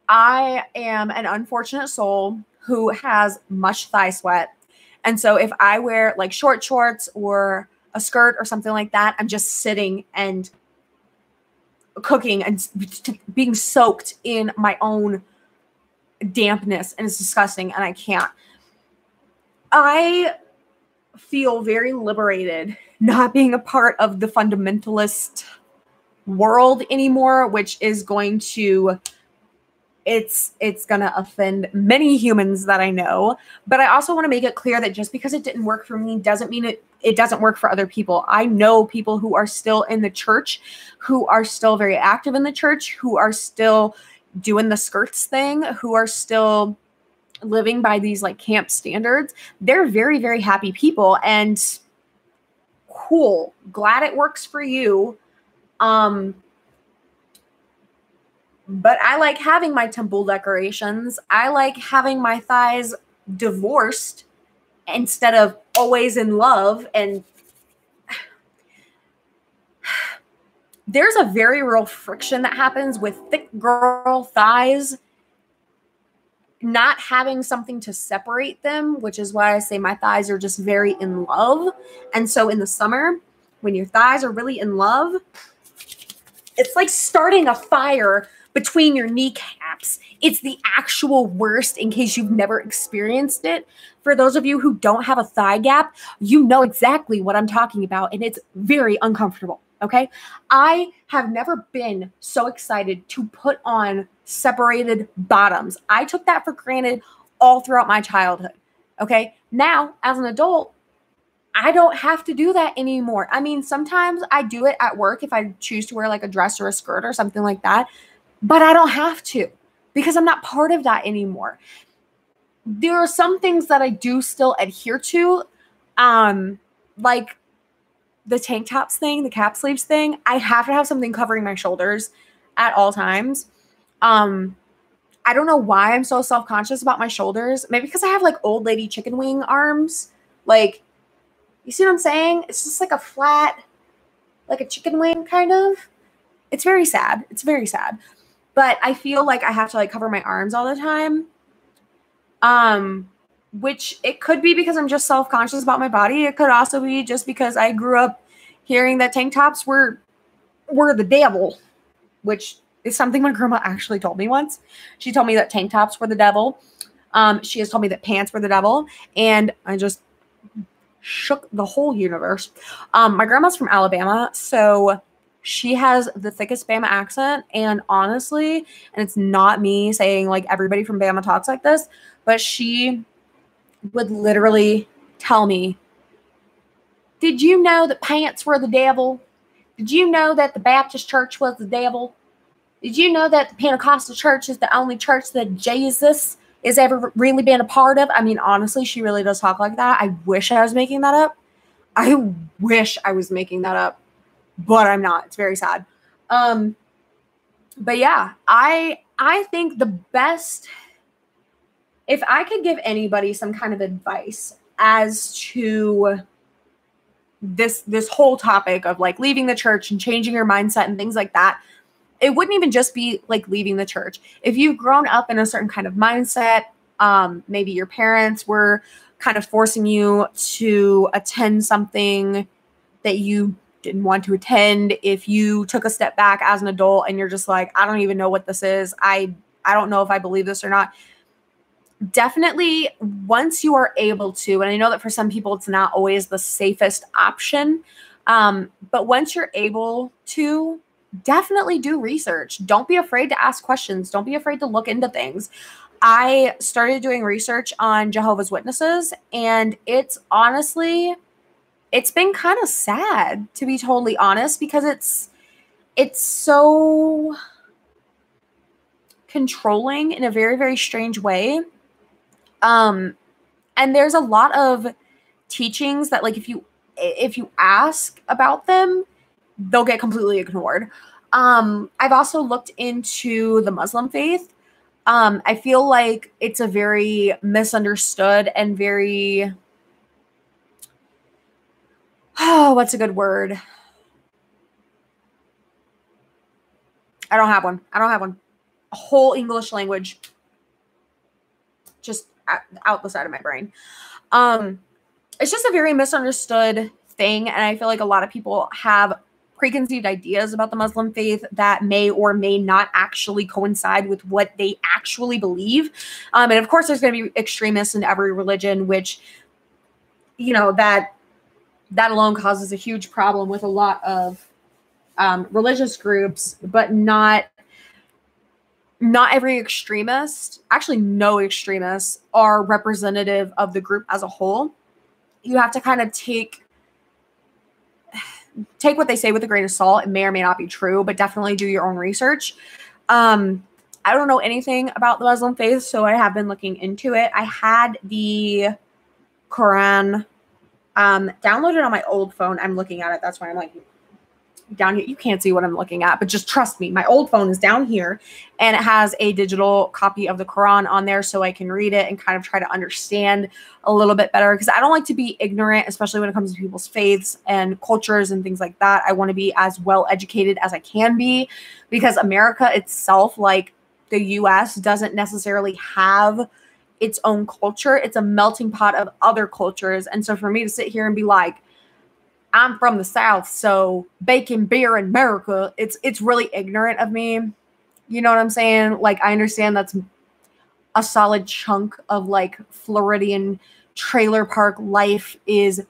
A: I am an unfortunate soul who has much thigh sweat. And so if I wear like short shorts or a skirt or something like that, I'm just sitting and cooking and being soaked in my own dampness, and it's disgusting, and I can't. I feel very liberated not being a part of the fundamentalist world anymore, which is going to it's going to offend many humans that I know. But I also want to make it clear that just because it didn't work for me doesn't mean it doesn't work for other people. I know people who are still in the church, who are still very active in the church, who are still doing the skirts thing, who are still living by these like camp standards. They're very, very happy people, and cool. Glad it works for you. But I like having my temple decorations. I like having my thighs divorced instead of always in love. And there's a very real friction that happens with thick girl thighs not having something to separate them, which is why I say my thighs are just very in love. And so in the summer, when your thighs are really in love, it's like starting a fire between your kneecaps. It's the actual worst, in case you've never experienced it. For those of you who don't have a thigh gap, you know exactly what I'm talking about, and it's very uncomfortable, okay? I have never been so excited to put on separated bottoms. I took that for granted all throughout my childhood, okay? Now, as an adult, I don't have to do that anymore. I mean, sometimes I do it at work if I choose to wear like a dress or a skirt or something like that, but I don't have to because I'm not part of that anymore. There are some things that I do still adhere to, like the tank tops thing, the cap sleeves thing. I have to have something covering my shoulders at all times. I don't know why I'm so self-conscious about my shoulders. Maybe because I have like old lady chicken wing arms. Like, you see what I'm saying? It's just like a flat, like a chicken wing kind of. It's very sad. It's very sad. But I feel like I have to like cover my arms all the time. Which it could be because I'm just self-conscious about my body. It could also be just because I grew up hearing that tank tops were the devil, which is something my grandma actually told me once. She told me that tank tops were the devil. She has told me that pants were the devil, and I just shook the whole universe. My grandma's from Alabama, so she has the thickest Bama accent, and honestly, and it's not me saying like everybody from Bama talks like this, but she would literally tell me, did you know that pants were the devil? Did you know that the Baptist church was the devil? Did you know that the Pentecostal church is the only church that Jesus has ever really been a part of? I mean, honestly, she really does talk like that. I wish I was making that up. I wish I was making that up, but I'm not. It's very sad. But yeah, I think the best, if I could give anybody some kind of advice as to this whole topic of like leaving the church and changing your mindset and things like that. It wouldn't even just be like leaving the church. If you've grown up in a certain kind of mindset, maybe your parents were kind of forcing you to attend something that you didn't want to attend. If you took a step back as an adult and you're just like, I don't even know what this is. I don't know if I believe this or not. Definitely, once you are able to, and I know that for some people it's not always the safest option, but once you're able to, definitely do research. Don't be afraid to ask questions. Don't be afraid to look into things. I started doing research on Jehovah's Witnesses, and it's been kind of sad, to be totally honest, because it's so controlling in a very, very strange way. And there's a lot of teachings that, like, if you ask about them, they'll get completely ignored. I've also looked into the Muslim faith. I feel like it's a very misunderstood and very, what's a good word? I don't have one. A whole English language just out the side of my brain. It's just a very misunderstood thing, and I feel like a lot of people have preconceived ideas about the Muslim faith that may or may not actually coincide with what they actually believe. And of course, there's going to be extremists in every religion, which, you know, that alone causes a huge problem with a lot of religious groups, but not every extremist, actually no extremists, are representative of the group as a whole. You have to kind of take what they say with a grain of salt. It may or may not be true, but definitely do your own research. I don't know anything about the Muslim faith, so I have been looking into it. I had the Quran downloaded on my old phone. I'm looking at it. That's why I'm like down here. You can't see what I'm looking at, but just trust me. My old phone is down here, and it has a digital copy of the Quran on there, so I can read it and kind of try to understand a little bit better, because I don't like to be ignorant, especially when it comes to people's faiths and cultures and things like that. I want to be as well educated as I can be, because America itself, like the US, doesn't necessarily have its own culture. It's a melting pot of other cultures. And so for me to sit here and be like, I'm from the South, so bacon beer in America, it's really ignorant of me. You know what I'm saying? Like, I understand that's a solid chunk of like Floridian trailer park life is,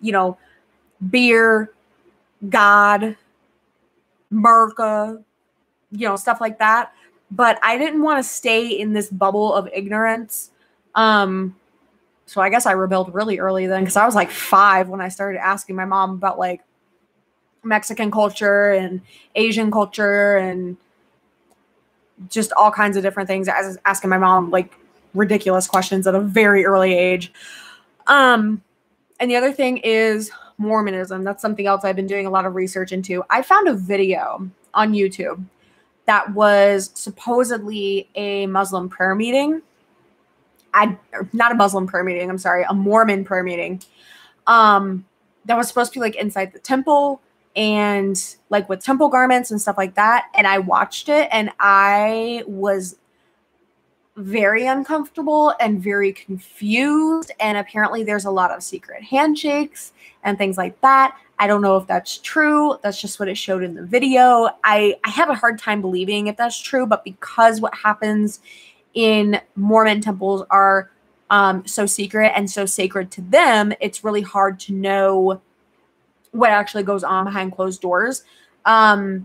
A: you know, beer, God, America, you know, stuff like that. But I didn't want to stay in this bubble of ignorance. So I guess I rebelled really early then, because I was like 5 when I started asking my mom about like Mexican culture and Asian culture and just all kinds of different things. I was asking my mom like ridiculous questions at a very early age. And the other thing is Mormonism. That's something else I've been doing a lot of research into. I found a video on YouTube that was supposedly a Muslim prayer meeting. Not a Muslim prayer meeting, I'm sorry, a Mormon prayer meeting. That was supposed to be like inside the temple and like with temple garments and stuff like that. And I watched it and I was very uncomfortable and very confused. And apparently there's a lot of secret handshakes and things like that. I don't know if that's true. That's just what it showed in the video. I have a hard time believing if that's true, but because what happens in Mormon temples are so secret and so sacred to them, it's really hard to know what actually goes on behind closed doors. But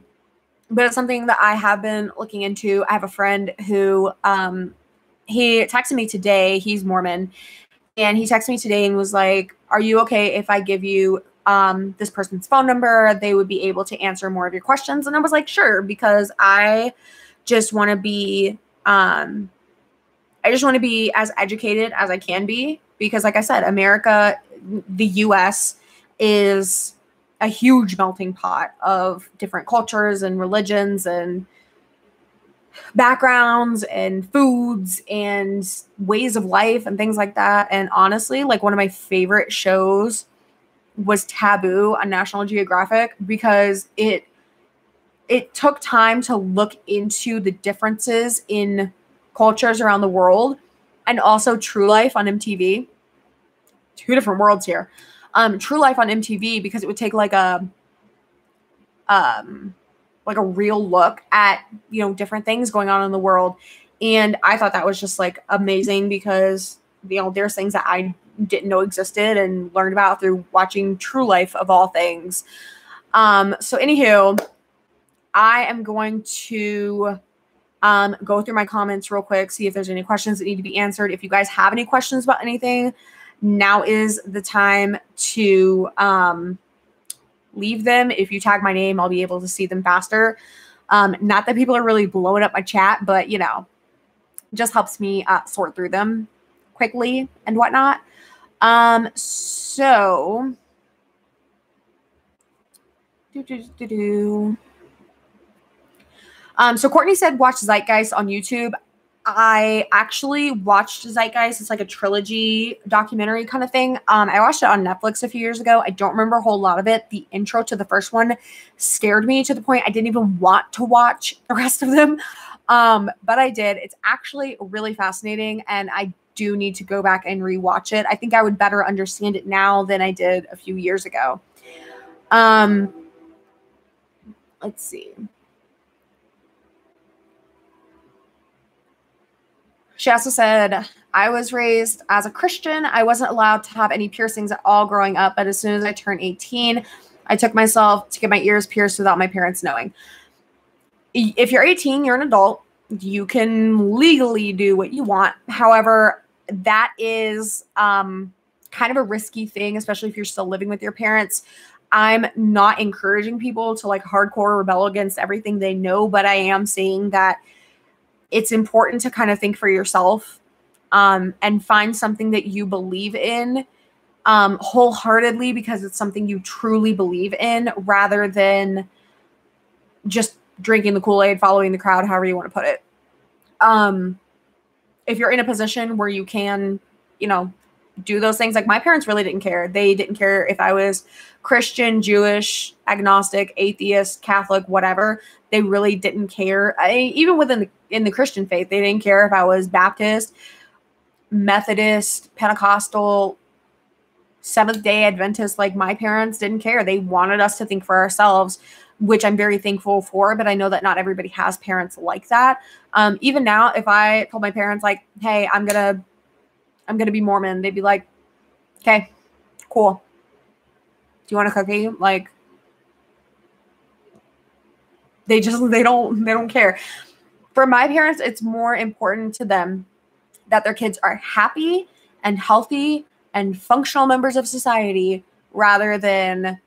A: it's something that I have been looking into. I have a friend who he texted me today. He's Mormon. And he texted me today and was like, are you okay if I give you this person's phone number? They would be able to answer more of your questions. And I was like, sure, because I just want to be as educated as I can be, because like I said, America, the US is a huge melting pot of different cultures and religions. And backgrounds and foods and ways of life and things like that. And honestly, like one of my favorite shows was Taboo on National Geographic, because it took time to look into the differences in cultures around the world, and also True Life on MTV. Two different worlds here. True Life on MTV, because it would take like a real look at, you know, different things going on in the world. And I thought that was just like amazing, because, you know, there's things that I didn't know existed and learned about through watching True Life of all things. So anywho, I am going to go through my comments real quick, see if there's any questions that need to be answered. If you guys have any questions about anything, now is the time to leave them. If you tag my name, I'll be able to see them faster. Not that people are really blowing up my chat, but, you know, just helps me sort through them quickly and whatnot. So Courtney said watch Zeitgeist on YouTube. I actually watched Zeitgeist. It's like a trilogy documentary kind of thing. I watched it on Netflix a few years ago. I don't remember a whole lot of it. The intro to the first one scared me to the point I didn't even want to watch the rest of them. But I did. It's actually really fascinating, and I do need to go back and rewatch it. I think I would better understand it now than I did a few years ago. Let's see. She also said, I was raised as a Christian. I wasn't allowed to have any piercings at all growing up, but as soon as I turned 18, I took myself to get my ears pierced without my parents knowing. If you're 18, you're an adult. You can legally do what you want. However, that is kind of a risky thing, especially if you're still living with your parents. I'm not encouraging people to like hardcore rebel against everything they know, but I am saying that it's important to kind of think for yourself and find something that you believe in wholeheartedly, because it's something you truly believe in, rather than just drinking the Kool-Aid, following the crowd, however you want to put it. If you're in a position where you can, you know, do those things, like my parents really didn't care. They didn't care if I was Christian, Jewish, agnostic, atheist, Catholic, whatever. They really didn't care. Even within in the Christian faith, they didn't care if I was Baptist, Methodist, Pentecostal, Seventh-day Adventist. Like my parents didn't care. They wanted us to think for ourselves, which I'm very thankful for. But I know that not everybody has parents like that. Even now, if I told my parents like, "Hey, I'm gonna be Mormon," they'd be like, "Okay, cool. Do you want a cookie?" Like, they don't care. For my parents, it's more important to them that their kids are happy and healthy and functional members of society, rather than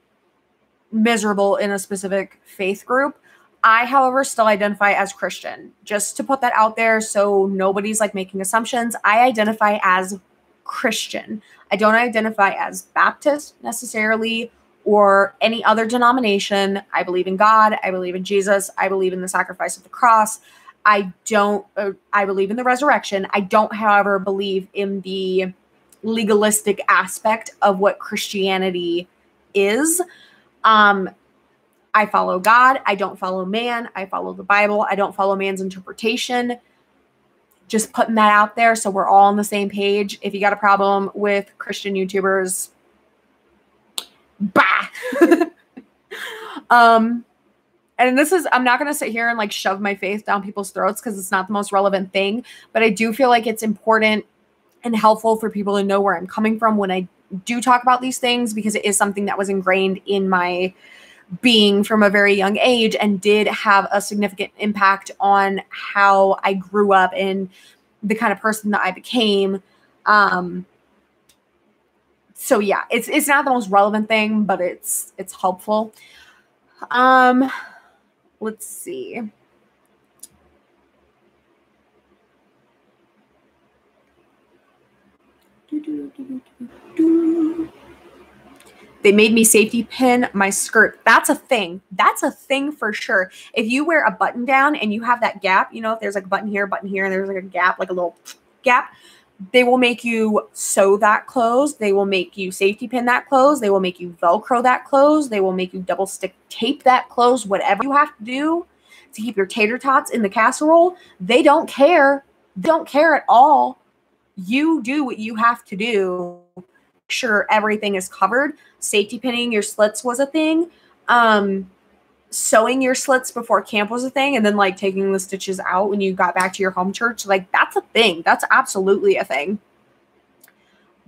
A: miserable in a specific faith group. I, however, still identify as Christian. Just to put that out there so nobody's like making assumptions, I identify as Christian. I don't identify as Baptist necessarily, or any other denomination. I believe in God. I believe in Jesus. I believe in the sacrifice of the cross. I believe in the resurrection. I don't, however, believe in the legalistic aspect of what Christianity is. I follow God. I don't follow man. I follow the Bible. I don't follow man's interpretation. Just putting that out there so we're all on the same page. If you got a problem with Christian YouTubers, bah. And this is, I'm not going to sit here and like shove my faith down people's throats, because it's not the most relevant thing, but I do feel like it's important and helpful for people to know where I'm coming from when I do talk about these things, because it is something that was ingrained in my being from a very young age and did have a significant impact on how I grew up and the kind of person that I became. So yeah, it's not the most relevant thing, but it's helpful. Let's see. They made me safety pin my skirt. That's a thing. That's a thing for sure. If you wear a button down and you have that gap, you know, if there's like a button here, and there's like a gap, like a little gap, they will make you sew that closed. They will make you safety pin that closed. They will make you Velcro that closed. They will make you double stick tape that closed. Whatever you have to do to keep your tater tots in the casserole, they don't care. They don't care at all. You do what you have to do. Make sure everything is covered. Safety pinning your slits was a thing. Sewing your slits before camp was a thing, and then like taking the stitches out when you got back to your home church, like that's a thing. That's absolutely a thing.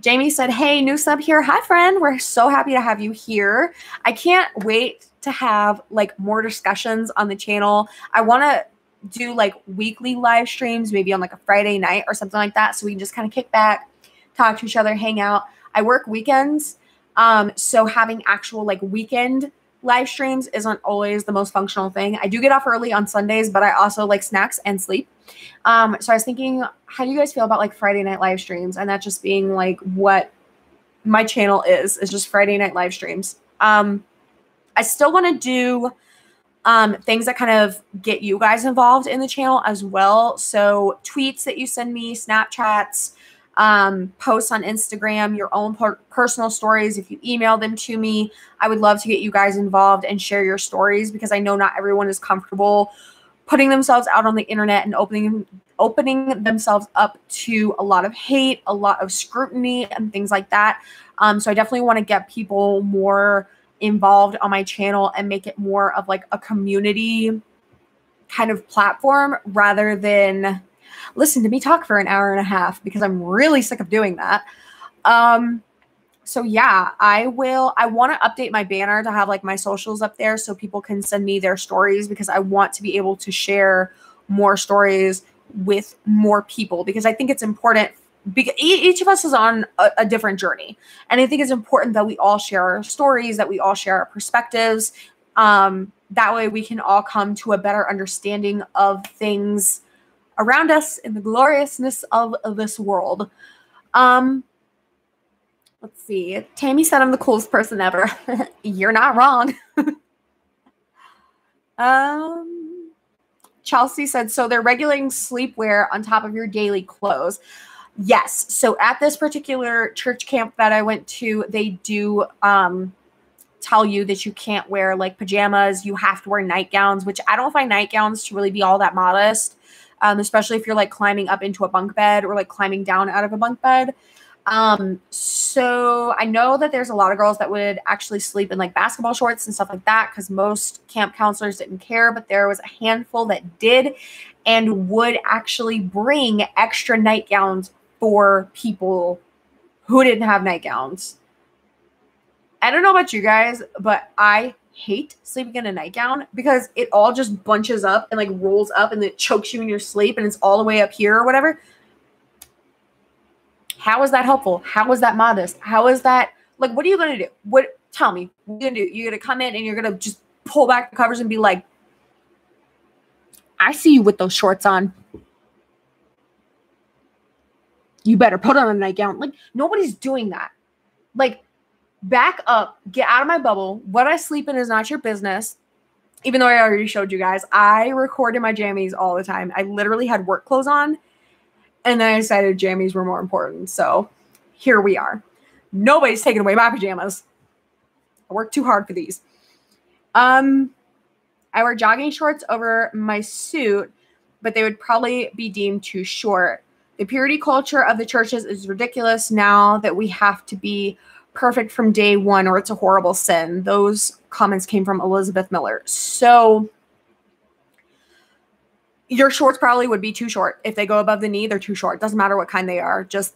A: Jamie said, hey, new sub here. Hi, friend. We're so happy to have you here. I can't wait to have like more discussions on the channel. I want to do like weekly live streams, maybe on like a Friday night or something like that, so we can just kind of kick back, talk to each other, hang out. I work weekends, so having actual like weekend live streams isn't always the most functional thing. I do get off early on Sundays, but I also like snacks and sleep. So I was thinking, how do you guys feel about like Friday night live streams? And that just being like what my channel is just Friday night live streams. I still want to do things that kind of get you guys involved in the channel as well. So tweets that you send me, Snapchats, posts on Instagram, your own personal stories. If you email them to me, I would love to get you guys involved and share your stories, because I know not everyone is comfortable putting themselves out on the internet and opening themselves up to a lot of hate, a lot of scrutiny and things like that. So I definitely want to get people more involved on my channel and make it more of like a community kind of platform rather than listen to me talk for an hour and a half, because I'm really sick of doing that. So yeah, I want to update my banner to have like my socials up there so people can send me their stories, because I want to be able to share more stories with more people, because I think it's important. Because each of us is on a different journey. And I think it's important that we all share our stories, that we all share our perspectives. That way we can all come to a better understanding of things around us in the gloriousness of this world. Let's see. Tammy said I'm the coolest person ever. You're not wrong. Chelsea said, so they're regulating sleepwear on top of your daily clothes. Yes. So at this particular church camp that I went to, they do tell you that you can't wear like pajamas. You have to wear nightgowns, which I don't find nightgowns to really be all that modest, especially if you're like climbing up into a bunk bed or like climbing down out of a bunk bed. So I know that there's a lot of girls that would actually sleep in like basketball shorts and stuff like that, because most camp counselors didn't care, but there was a handful that did and would actually bring extra nightgowns for people who didn't have nightgowns. I don't know about you guys, but I hate sleeping in a nightgown because it all just bunches up and like rolls up and it chokes you in your sleep and it's all the way up here or whatever. How is that helpful? How is that modest? How is that, like, what are you going to do? Tell me, what are you going to do? You're going to come in and you're going to just pull back the covers and be like, I see you with those shorts on. You better put on a nightgown. Like, nobody's doing that. Like, back up, get out of my bubble. What I sleep in is not your business. Even though I already showed you guys, I record in my jammies all the time. I literally had work clothes on, and then I decided jammies were more important. So here we are. Nobody's taking away my pajamas. I worked too hard for these. I wear jogging shorts over my suit, but they would probably be deemed too short. The purity culture of the churches is ridiculous now that we have to be perfect from day one or it's a horrible sin. Those comments came from Elizabeth Miller. So your shorts probably would be too short. If they go above the knee, they're too short. Doesn't matter what kind they are. Just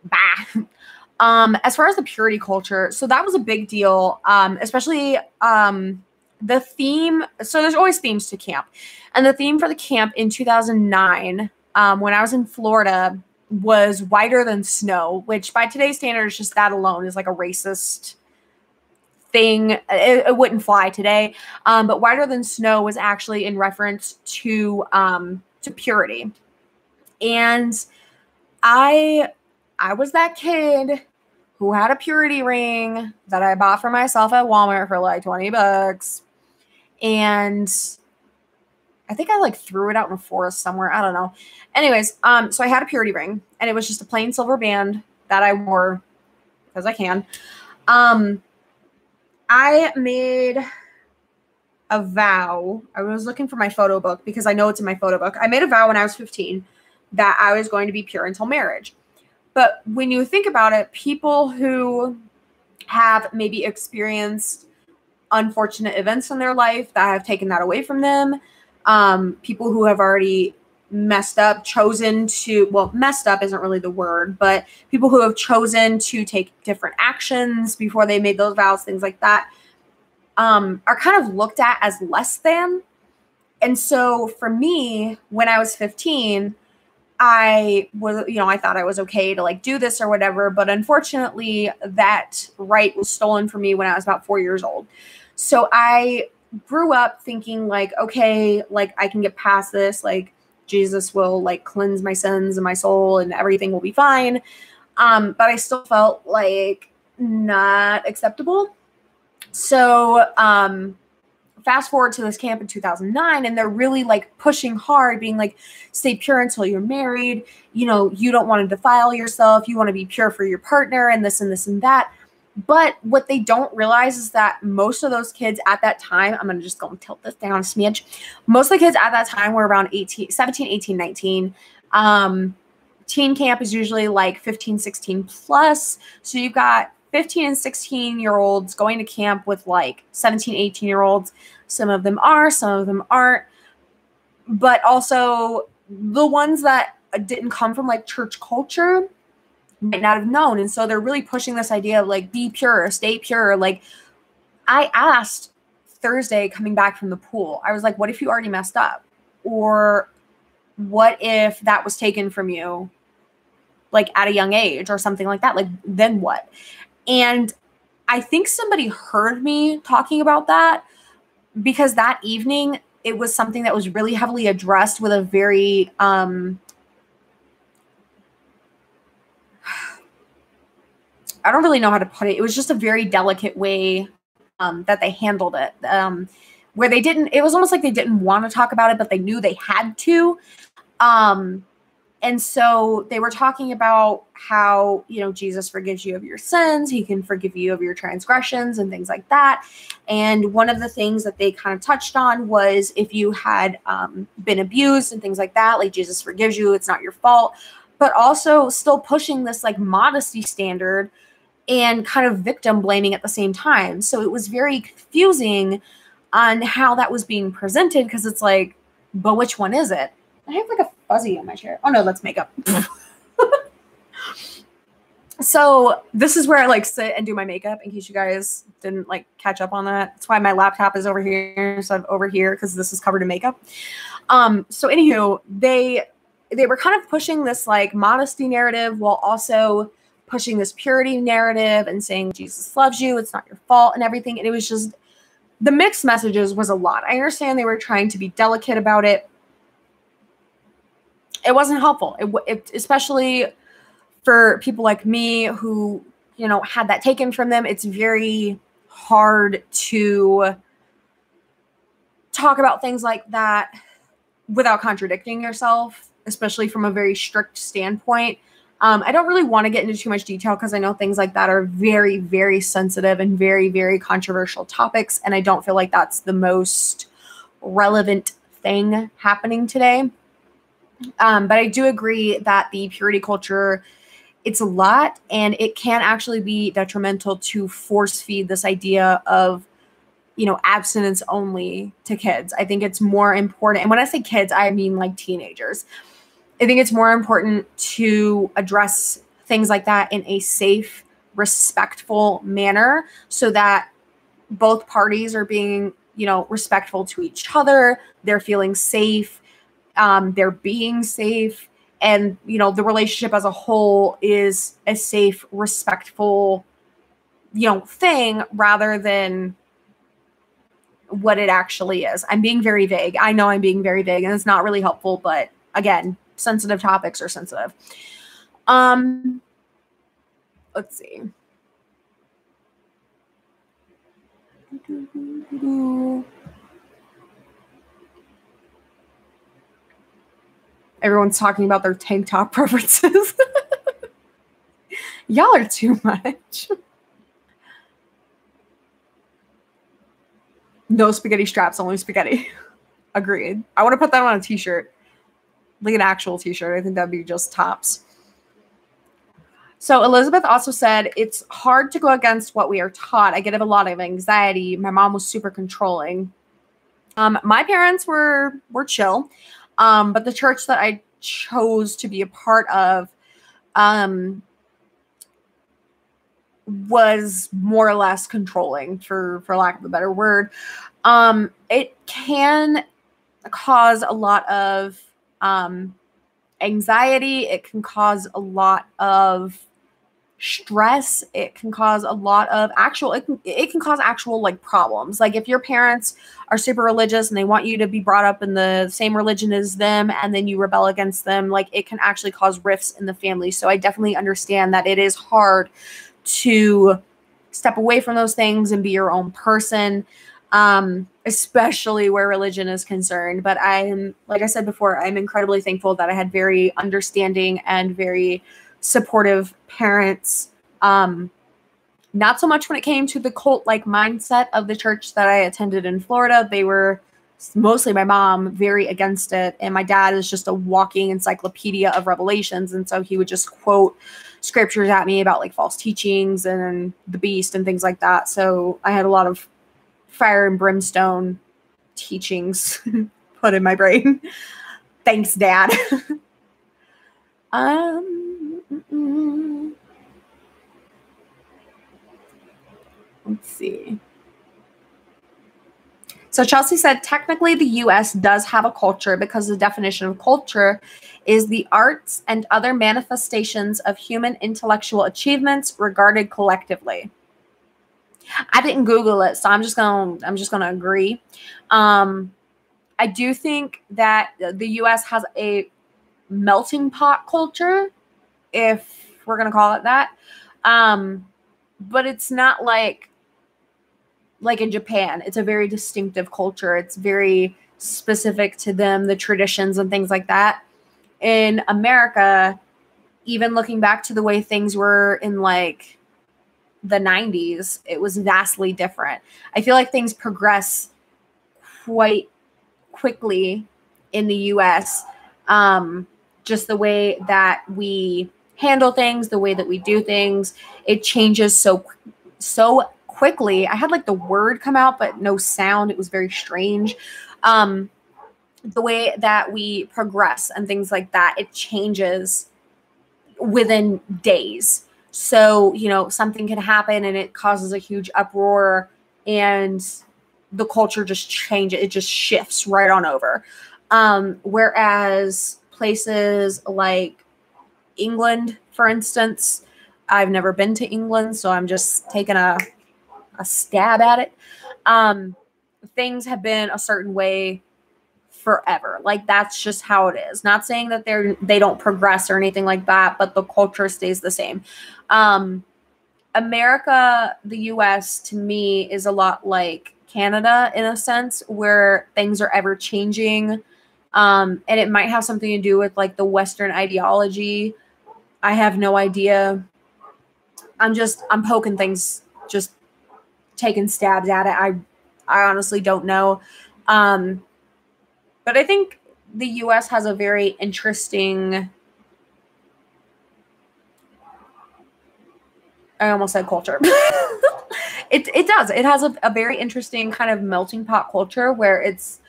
A: bah. As far as the purity culture, so that was a big deal, especially the theme. So there's always themes to camp. And the theme for the camp in 2009, when I was in Florida, was whiter than snow, which by today's standards, just that alone is like a racist thing. It wouldn't fly today. But whiter than snow was actually in reference to purity. And I was that kid who had a purity ring that I bought for myself at Walmart for like $20. And I think I like threw it out in a forest somewhere. I don't know. Anyways, so I had a purity ring, and it was just a plain silver band that I wore because I can. I made a vow. I was looking for my photo book because I know it's in my photo book. I made a vow when I was 15 that I was going to be pure until marriage. But when you think about it, people who have maybe experienced unfortunate events in their life that have taken that away from them, people who have already messed up, messed up isn't really the word, but people who have chosen to take different actions before they made those vows, things like that, are kind of looked at as less than. And so for me, when I was 15, I thought I was okay to like do this or whatever, but unfortunately that right was stolen from me when I was about 4 years old. So I grew up thinking like, okay, like I can get past this, like Jesus will like cleanse my sins and my soul and everything will be fine. But I still felt like not acceptable. So, fast forward to this camp in 2009, and they're really like pushing hard, being like, stay pure until you're married. You know, you don't want to defile yourself. You want to be pure for your partner and this and this and that. But what they don't realize is that most of those kids at that time, I'm going to just go and tilt this down a smidge. Most of the kids at that time were around 17, 18, 19. Teen camp is usually like 15, 16 plus. So you've got 15 and 16-year-olds going to camp with like 17, 18-year-olds. Some of them are, some of them aren't. But also the ones that didn't come from like church culture might not have known. And so they're really pushing this idea of like, be pure, stay pure. Like I asked Thursday coming back from the pool, I was like, what if you already messed up? Or what if that was taken from you like at a young age or something like that? Like, then what? And I think somebody heard me talking about that because that evening it was something that was really heavily addressed with a very, I don't really know how to put it. It was just a very delicate way that they handled it, where they didn't, it was almost like they didn't want to talk about it, but they knew they had to. And so they were talking about how, you know, Jesus forgives you of your sins. He can forgive you of your transgressions and things like that. And one of the things that they kind of touched on was if you had been abused and things like that, like Jesus forgives you, it's not your fault, but also still pushing this like modesty standard and kind of victim blaming at the same time. So it was very confusing on how that was being presented because it's like, but which one is it? I have like a fuzzy on my chair. Oh no, that's makeup. So this is where I like sit and do my makeup in case you guys didn't like catch up on that. That's why my laptop is over here instead of over here because this is covered in makeup. So anywho, they were kind of pushing this like modesty narrative while also pushing this purity narrative and saying Jesus loves you, it's not your fault and everything. And it was just, the mixed messages was a lot. I understand they were trying to be delicate about it. It wasn't helpful, it especially for people like me who, you know, had that taken from them. It's very hard to talk about things like that without contradicting yourself, especially from a very strict standpoint. I don't really want to get into too much detail because I know things like that are very, very sensitive and very, very controversial topics. And I don't feel like that's the most relevant thing happening today. But I do agree that the purity culture, it's a lot, and it can actually be detrimental to force feed this idea of, you know, abstinence only to kids. I think it's more important. And when I say kids, I mean like teenagers. I think it's more important to address things like that in a safe, respectful manner so that both parties are being, you know, respectful to each other. They're feeling safe. They're being safe. And, you know, the relationship as a whole is a safe, respectful, you know, thing rather than what it actually is. I'm being very vague. I know I'm being very vague and it's not really helpful, but again, sensitive topics are sensitive. Let's see. Everyone's talking about their tank top preferences. Y'all are too much. No spaghetti straps, only spaghetti. Agreed. I want to put that on a t-shirt. Like an actual t-shirt. I think that'd be just tops. So Elizabeth also said, it's hard to go against what we are taught. I get a lot of anxiety. My mom was super controlling. My parents were chill. But the church that I chose to be a part of was more or less controlling, for lack of a better word. It can cause a lot of anxiety. It can cause a lot of stress. It can cause a lot of it can cause actual like problems. Like if your parents are super religious and they want you to be brought up in the same religion as them, and then you rebel against them, like it can actually cause rifts in the family. So I definitely understand that it is hard to step away from those things and be your own person, especially where religion is concerned. But I'm, like I said before, I'm incredibly thankful that I had very understanding and very supportive parents. Not so much when it came to the cult-like mindset of the church that I attended in Florida. They were, mostly my mom, very against it. And my dad is just a walking encyclopedia of revelations. And so he would just quote scriptures at me about like false teachings and the beast and things like that. So I had a lot of fire and brimstone teachings put in my brain. Thanks, Dad. Let's see. So Chelsea said, technically the US does have a culture because the definition of culture is the arts and other manifestations of human intellectual achievements regarded collectively. I didn't Google it, so I'm just gonna agree. I do think that the US has a melting pot culture, if we're gonna call it that. But it's not like in Japan. It's a very distinctive culture. It's very specific to them, the traditions and things like that. In America, even looking back to the way things were in like the 90s, it was vastly different. I feel like things progress quite quickly in the US. Just the way that we handle things, the way that we do things, it changes so quickly. I had like the word come out, but no sound. It was very strange. The way that we progress and things like that, it changes within days. So, you know, something can happen and it causes a huge uproar and the culture just changes. It just shifts right on over. Whereas places like England, for instance, I've never been to England, so I'm just taking a stab at it. Things have been a certain way forever. Like that's just how it is. Not saying that they don't progress or anything like that, but the culture stays the same. America, the US, to me is a lot like Canada in a sense, where things are ever changing. And it might have something to do with like the Western ideology. I have no idea. I'm poking things, just taking stabs at it. I honestly don't know. But I think the US has a very interesting, I almost said culture. It does. It has a very interesting kind of melting pot culture where it's,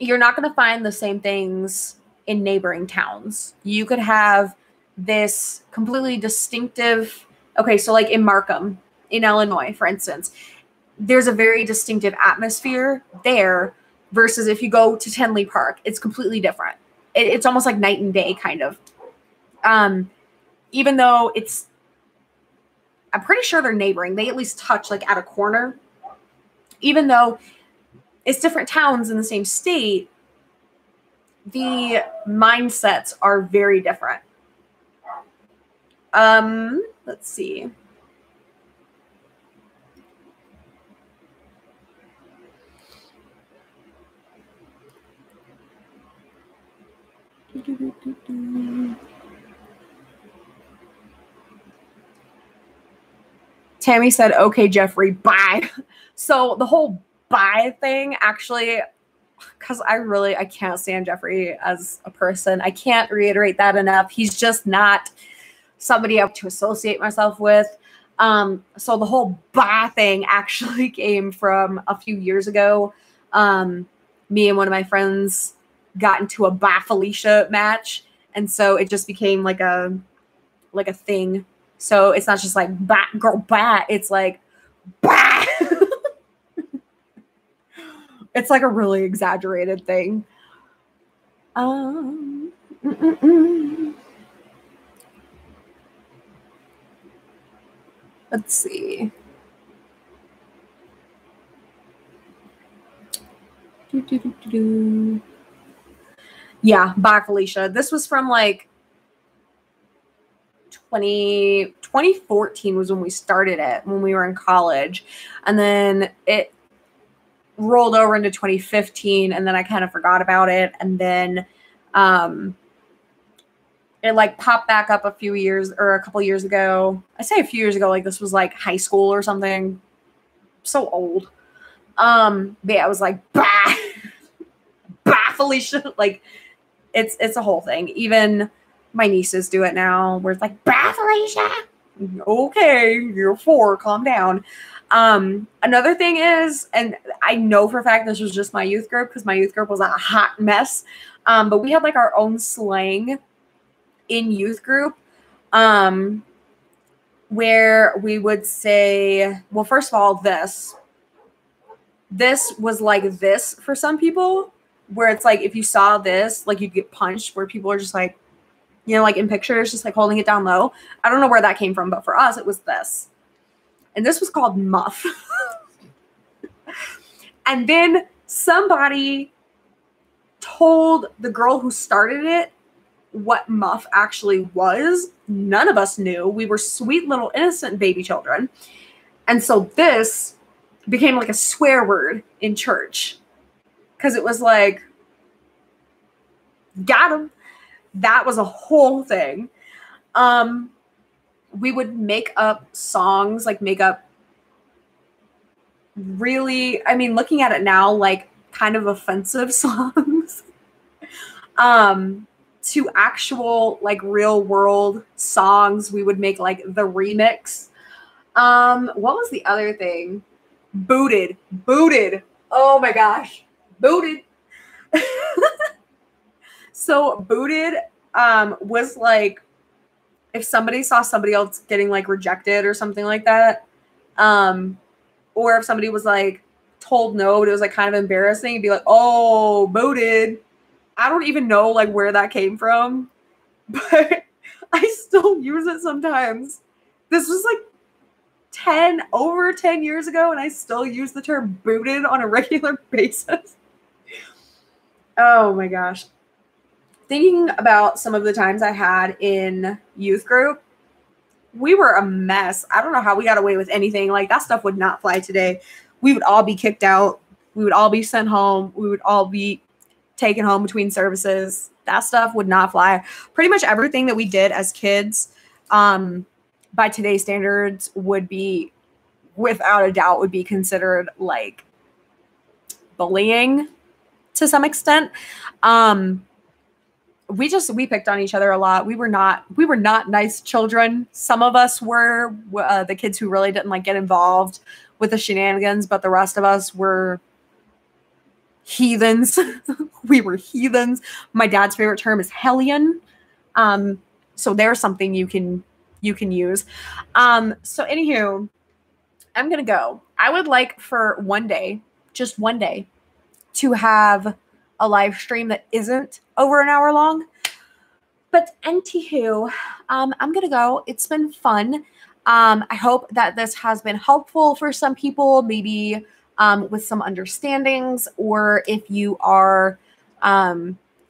A: you're not going to find the same things in neighboring towns. You could have this completely distinctive, okay, so like in Markham, in Illinois, for instance, there's a very distinctive atmosphere there versus if you go to Tenley Park, it's completely different. It's almost like night and day kind of. Even though I'm pretty sure they're neighboring. They at least touch like at a corner. Even though it's different towns in the same state, the mindsets are very different. Let's see. Tammy said, okay, Jeffrey, bye. So the whole bye thing actually, because I can't stand Jeffrey as a person. I can't reiterate that enough. He's just not somebody I have to associate myself with. So the whole bye thing actually came from a few years ago. Me and one of my friends got into a bye Felicia match. And so it just became like a thing. So it's not just like bye girl bye. It's like bye. It's like a really exaggerated thing. Let's see. Yeah, bye, Felicia. This was from like 2014 was when we started it, when we were in college. And then it rolled over into 2015, and then I kind of forgot about it. And then it like popped back up a couple years ago. I say a few years ago, like this was like high school or something. So old. But yeah, I was like, bah, bah, Felicia. Like it's a whole thing. Even my nieces do it now, where it's like, bah, Felicia. Okay, you're 4, calm down. Another thing is, and I know for a fact this was just my youth group, because my youth group was a hot mess. But we had like our own slang in youth group, where we would say, well, first of all, this was like this for some people, where it's like, if you saw this, like you'd get punched, where people are just like, you know, like in pictures, just like holding it down low. I don't know where that came from, but for us, it was this. And this was called muff. And then somebody told the girl who started it what muff actually was. None of us knew. We were sweet little innocent baby children. And so this became like a swear word in church, because it was like, got him. That was a whole thing. We would make up songs, like make up really, I mean, looking at it now, like kind of offensive songs, to actual like real world songs. We would make like the remix. What was the other thing? Booted. Oh my gosh. Booted. So booted was like if somebody saw somebody else getting like rejected or something like that, or if somebody was like told no, but it was like kind of embarrassing, you'd be like, oh, booted. I don't even know like where that came from, but I still use it sometimes. This was like over 10 years ago, and I still use the term booted on a regular basis. Oh my gosh. Thinking about some of the times I had in youth group, we were a mess. I don't know how we got away with anything. Like that stuff would not fly today. We would all be kicked out. We would all be sent home. We would all be taken home between services. That stuff would not fly. Pretty much everything that we did as kids, by today's standards, would be, without a doubt, would be considered like bullying to some extent. We picked on each other a lot. We were not nice children. Some of us were the kids who really didn't like get involved with the shenanigans, but the rest of us were heathens. We were heathens. My dad's favorite term is hellion. So there's something you can use. So anywho, I'm going to go. I would like for one day, just one day, to have a live stream that isn't over an hour long. But anywho, I'm going to go. It's been fun. I hope that this has been helpful for some people, maybe with some understandings, or if you are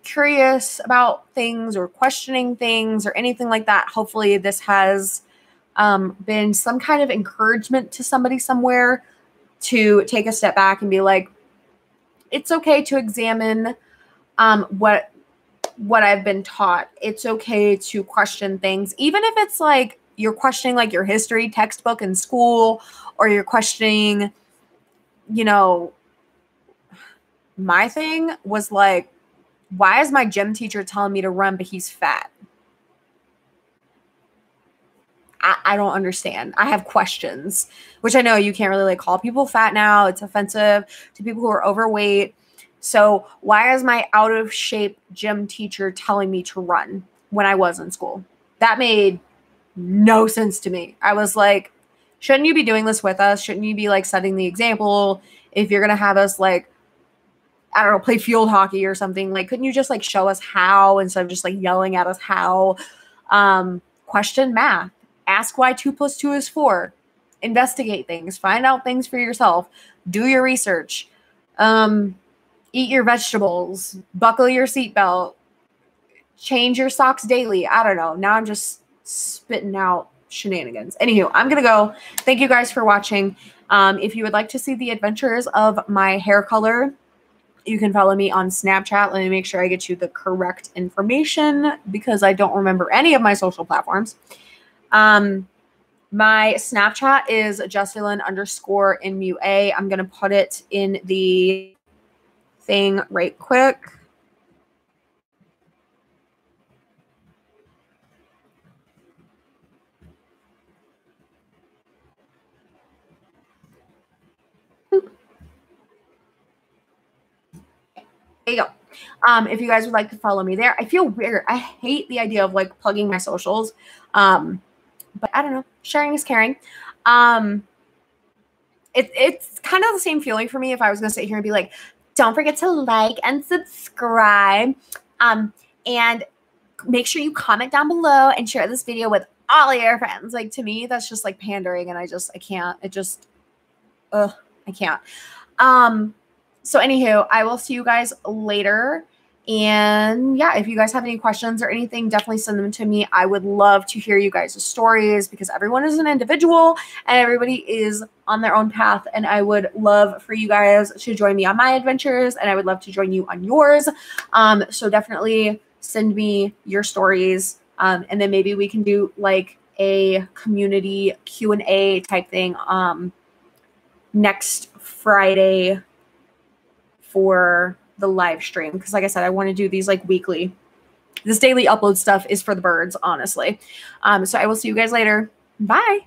A: curious about things or questioning things or anything like that, hopefully this has been some kind of encouragement to somebody somewhere to take a step back and be like, it's okay to examine what I've been taught. It's okay to question things, even if it's like you're questioning like your history textbook in school, or you're questioning, you know, my thing was like, why is my gym teacher telling me to run, but he's fat? I don't understand. I have questions, which I know you can't really like call people fat now. It's offensive to people who are overweight. So why is my out of shape gym teacher telling me to run when I was in school? That made no sense to me. I was like, shouldn't you be doing this with us? Shouldn't you be like setting the example? If you're going to have us like, I don't know, play field hockey or something, like, couldn't you just like show us how instead of just like yelling at us how? Question math. Ask why 2 + 2 is 4. Investigate things. Find out things for yourself. Do your research. Eat your vegetables. Buckle your seatbelt. Change your socks daily. I don't know. Now I'm just spitting out shenanigans. Anywho, I'm going to go. Thank you guys for watching. If you would like to see the adventures of my hair color, you can follow me on Snapchat. Let me make sure I get you the correct information because I don't remember any of my social platforms. My Snapchat is Jessalyn_in_MUA. I'm going to put it in the thing right quick. There you go. If you guys would like to follow me there, I feel weird. I hate the idea of like plugging my socials. But I don't know, sharing is caring. It's kind of the same feeling for me if I was going to sit here and be like, don't forget to like and subscribe. And make sure you comment down below and share this video with all your friends. Like, to me, that's just like pandering, and I can't. I can't. So anywho, I will see you guys later. And yeah, if you guys have any questions or anything, definitely send them to me. I would love to hear you guys' stories because everyone is an individual and everybody is on their own path. And I would love for you guys to join me on my adventures, and I would love to join you on yours. So definitely send me your stories. And then maybe we can do like a community Q&A type thing next Friday for the live stream, because like I said, I want to do these like weekly. This daily upload stuff is for the birds, honestly. So I will see you guys later. Bye.